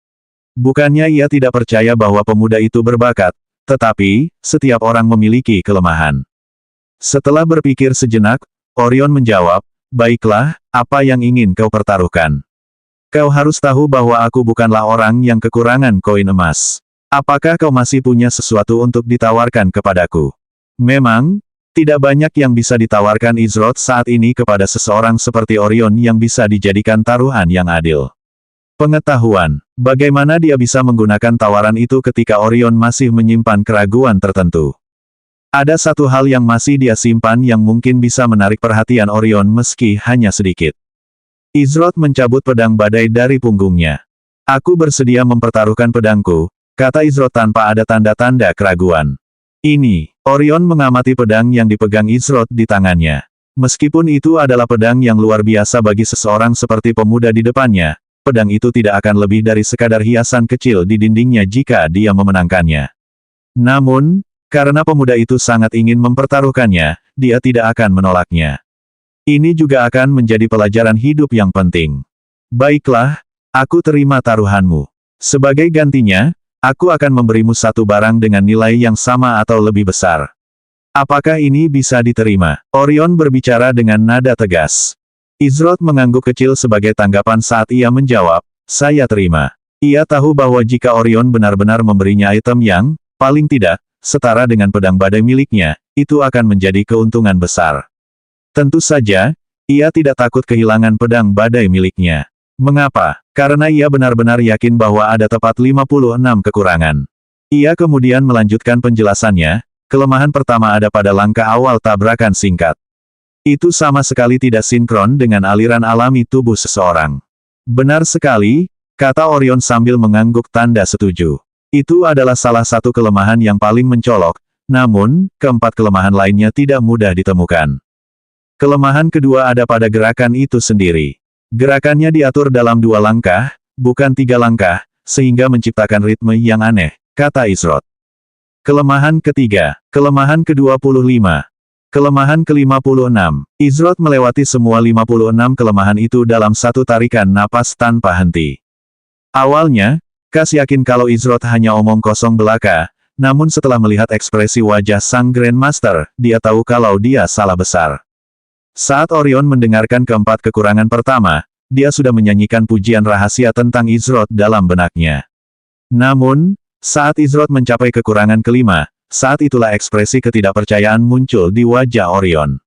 Bukannya ia tidak percaya bahwa pemuda itu berbakat, tetapi, setiap orang memiliki kelemahan. Setelah berpikir sejenak, Orion menjawab, baiklah, apa yang ingin kau pertaruhkan? Kau harus tahu bahwa aku bukanlah orang yang kekurangan koin emas. Apakah kau masih punya sesuatu untuk ditawarkan kepadaku? Memang, tidak banyak yang bisa ditawarkan Izroth saat ini kepada seseorang seperti Orion yang bisa dijadikan taruhan yang adil. Pengetahuan, bagaimana dia bisa menggunakan tawaran itu ketika Orion masih menyimpan keraguan tertentu? Ada satu hal yang masih dia simpan yang mungkin bisa menarik perhatian Orion meski hanya sedikit. Izroth mencabut pedang badai dari punggungnya. Aku bersedia mempertaruhkan pedangku, kata Izroth tanpa ada tanda-tanda keraguan. Ini, Orion mengamati pedang yang dipegang Izroth di tangannya. Meskipun itu adalah pedang yang luar biasa bagi seseorang seperti pemuda di depannya, pedang itu tidak akan lebih dari sekadar hiasan kecil di dindingnya jika dia memenangkannya. Namun, karena pemuda itu sangat ingin mempertaruhkannya, dia tidak akan menolaknya. Ini juga akan menjadi pelajaran hidup yang penting. Baiklah, aku terima taruhanmu. Sebagai gantinya, aku akan memberimu satu barang dengan nilai yang sama atau lebih besar. Apakah ini bisa diterima? Orion berbicara dengan nada tegas. Izroth mengangguk kecil sebagai tanggapan saat ia menjawab, saya terima. Ia tahu bahwa jika Orion benar-benar memberinya item yang, paling tidak, setara dengan pedang badai miliknya, itu akan menjadi keuntungan besar. Tentu saja, ia tidak takut kehilangan pedang badai miliknya. Mengapa? Karena ia benar-benar yakin bahwa ada tepat 56 kekurangan. Ia kemudian melanjutkan penjelasannya, kelemahan pertama ada pada langkah awal tabrakan singkat. Itu sama sekali tidak sinkron dengan aliran alami tubuh seseorang. Benar sekali, kata Orion sambil mengangguk tanda setuju. Itu adalah salah satu kelemahan yang paling mencolok, namun, keempat kelemahan lainnya tidak mudah ditemukan. Kelemahan kedua ada pada gerakan itu sendiri. Gerakannya diatur dalam 2 langkah, bukan 3 langkah, sehingga menciptakan ritme yang aneh, kata Izroth. Kelemahan ketiga, kelemahan ke-25. Kelemahan ke-56. Izroth melewati semua 56 kelemahan itu dalam satu tarikan napas tanpa henti. Awalnya, Kas yakin kalau Izroth hanya omong kosong belaka, namun setelah melihat ekspresi wajah sang Grandmaster, dia tahu kalau dia salah besar. Saat Orion mendengarkan keempat kekurangan pertama, dia sudah menyanyikan pujian rahasia tentang Izroth dalam benaknya. Namun, saat Izroth mencapai kekurangan kelima, saat itulah ekspresi ketidakpercayaan muncul di wajah Orion.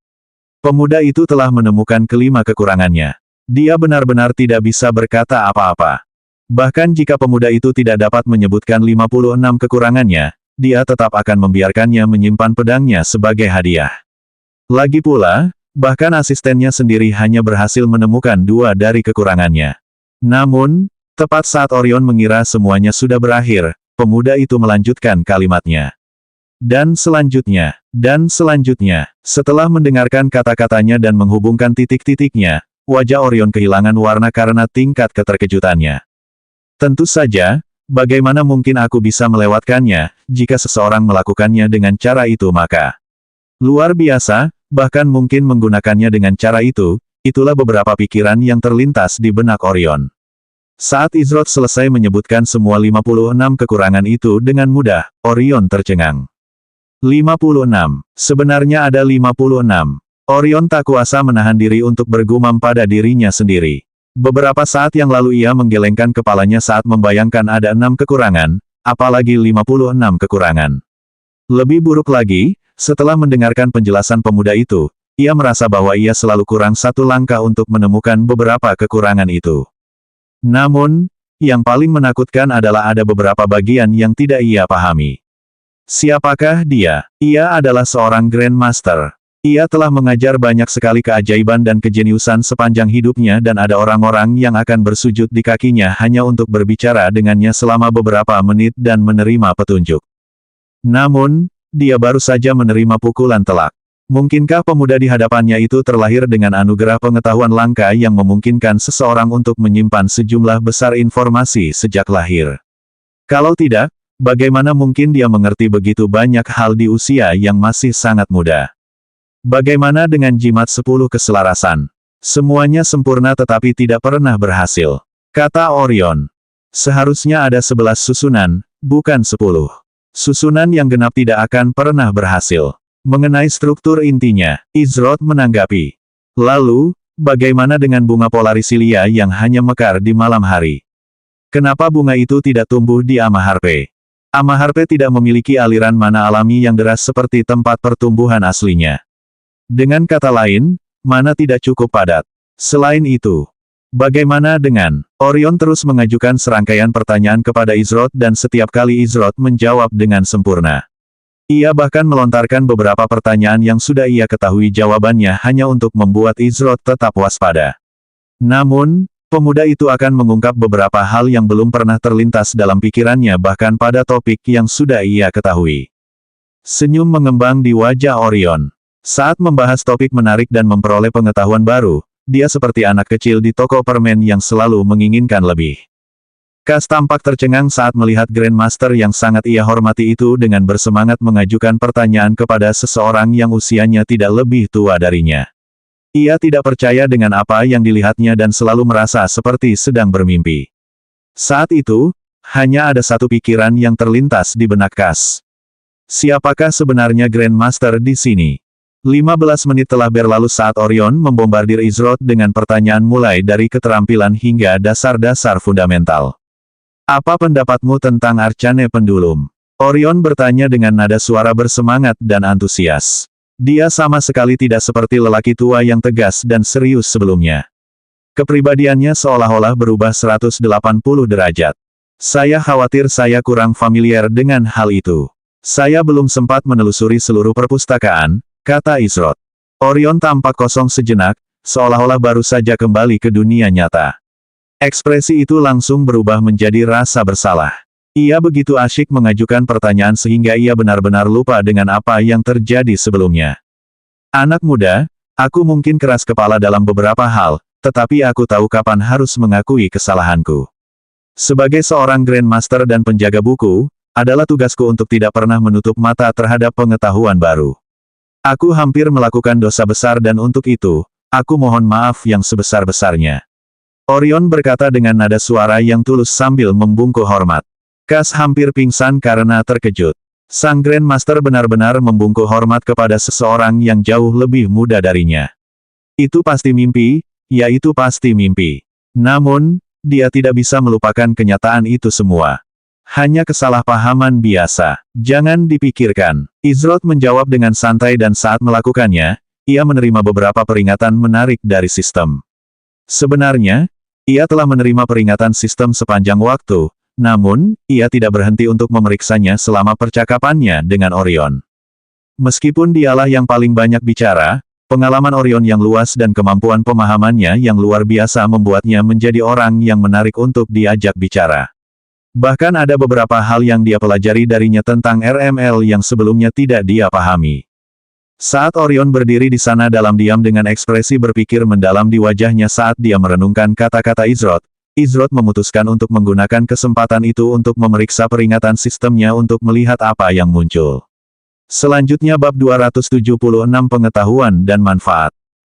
Pemuda itu telah menemukan kelima kekurangannya. Dia benar-benar tidak bisa berkata apa-apa. Bahkan jika pemuda itu tidak dapat menyebutkan 56 kekurangannya, dia tetap akan membiarkannya menyimpan pedangnya sebagai hadiah. Lagi pula, bahkan asistennya sendiri hanya berhasil menemukan 2 dari kekurangannya. Namun, tepat saat Orion mengira semuanya sudah berakhir, pemuda itu melanjutkan kalimatnya. Dan selanjutnya, setelah mendengarkan kata-katanya dan menghubungkan titik-titiknya, wajah Orion kehilangan warna karena tingkat keterkejutannya. Tentu saja, bagaimana mungkin aku bisa melewatkannya, jika seseorang melakukannya dengan cara itu maka luar biasa, bahkan mungkin menggunakannya dengan cara itu, itulah beberapa pikiran yang terlintas di benak Orion. Saat Izroth selesai menyebutkan semua 56 kekurangan itu dengan mudah, Orion tercengang. 56. Sebenarnya ada 56. Orion tak kuasa menahan diri untuk bergumam pada dirinya sendiri. Beberapa saat yang lalu ia menggelengkan kepalanya saat membayangkan ada 6 kekurangan, apalagi 56 kekurangan. Lebih buruk lagi, setelah mendengarkan penjelasan pemuda itu, ia merasa bahwa ia selalu kurang satu langkah untuk menemukan beberapa kekurangan itu. Namun, yang paling menakutkan adalah ada beberapa bagian yang tidak ia pahami. Siapakah dia? Ia adalah seorang Grandmaster. Ia telah mengajar banyak sekali keajaiban dan kejeniusan sepanjang hidupnya dan ada orang-orang yang akan bersujud di kakinya hanya untuk berbicara dengannya selama beberapa menit dan menerima petunjuk. Namun, dia baru saja menerima pukulan telak. Mungkinkah pemuda di hadapannya itu terlahir dengan anugerah pengetahuan langka yang memungkinkan seseorang untuk menyimpan sejumlah besar informasi sejak lahir? Kalau tidak, bagaimana mungkin dia mengerti begitu banyak hal di usia yang masih sangat muda? Bagaimana dengan jimat 10 keselarasan? Semuanya sempurna tetapi tidak pernah berhasil. Kata Orion. Seharusnya ada 11 susunan, bukan 10. Susunan yang genap tidak akan pernah berhasil. Mengenai struktur intinya, Izroth menanggapi. Lalu, bagaimana dengan bunga Polarisilia yang hanya mekar di malam hari? Kenapa bunga itu tidak tumbuh di Amaharpe? Amaharpe tidak memiliki aliran mana alami yang deras seperti tempat pertumbuhan aslinya. Dengan kata lain, mana tidak cukup padat. Selain itu, bagaimana dengan? Orion terus mengajukan serangkaian pertanyaan kepada Izroth dan setiap kali Izroth menjawab dengan sempurna. Ia bahkan melontarkan beberapa pertanyaan yang sudah ia ketahui jawabannya hanya untuk membuat Izroth tetap waspada. Namun, pemuda itu akan mengungkap beberapa hal yang belum pernah terlintas dalam pikirannya bahkan pada topik yang sudah ia ketahui. Senyum mengembang di wajah Orion. Saat membahas topik menarik dan memperoleh pengetahuan baru, dia seperti anak kecil di toko permen yang selalu menginginkan lebih. Kas tampak tercengang saat melihat Grandmaster yang sangat ia hormati itu dengan bersemangat mengajukan pertanyaan kepada seseorang yang usianya tidak lebih tua darinya. Ia tidak percaya dengan apa yang dilihatnya dan selalu merasa seperti sedang bermimpi. Saat itu, hanya ada satu pikiran yang terlintas di benak Kas. Siapakah sebenarnya Grandmaster di sini? 15 menit telah berlalu saat Orion membombardir Izroth dengan pertanyaan mulai dari keterampilan hingga dasar-dasar fundamental. Apa pendapatmu tentang Arcane Pendulum? Orion bertanya dengan nada suara bersemangat dan antusias. Dia sama sekali tidak seperti lelaki tua yang tegas dan serius sebelumnya. Kepribadiannya seolah-olah berubah 180 derajat. Saya khawatir saya kurang familiar dengan hal itu. Saya belum sempat menelusuri seluruh perpustakaan, kata Izroth. Orion tampak kosong sejenak, seolah-olah baru saja kembali ke dunia nyata. Ekspresi itu langsung berubah menjadi rasa bersalah. Ia begitu asyik mengajukan pertanyaan sehingga ia benar-benar lupa dengan apa yang terjadi sebelumnya. Anak muda, aku mungkin keras kepala dalam beberapa hal, tetapi aku tahu kapan harus mengakui kesalahanku. Sebagai seorang Grandmaster dan penjaga buku, adalah tugasku untuk tidak pernah menutup mata terhadap pengetahuan baru. Aku hampir melakukan dosa besar dan untuk itu, aku mohon maaf yang sebesar-besarnya. Orion berkata dengan nada suara yang tulus sambil membungkuk hormat. Cass hampir pingsan karena terkejut. Sang Grandmaster benar-benar membungkuk hormat kepada seseorang yang jauh lebih muda darinya. Itu pasti mimpi, ya itu pasti mimpi. Namun, dia tidak bisa melupakan kenyataan itu semua. Hanya kesalahpahaman biasa. Jangan dipikirkan. Izroth menjawab dengan santai dan saat melakukannya, ia menerima beberapa peringatan menarik dari sistem. Sebenarnya, ia telah menerima peringatan sistem sepanjang waktu, namun, ia tidak berhenti untuk memeriksanya selama percakapannya dengan Orion. Meskipun dialah yang paling banyak bicara, pengalaman Orion yang luas dan kemampuan pemahamannya yang luar biasa membuatnya menjadi orang yang menarik untuk diajak bicara. Bahkan ada beberapa hal yang dia pelajari darinya tentang RML yang sebelumnya tidak dia pahami. Saat Orion berdiri di sana dalam diam dengan ekspresi berpikir mendalam di wajahnya saat dia merenungkan kata-kata Izroth, Izroth memutuskan untuk menggunakan kesempatan itu untuk memeriksa peringatan sistemnya untuk melihat apa yang muncul. Selanjutnya bab 276 pengetahuan dan manfaat.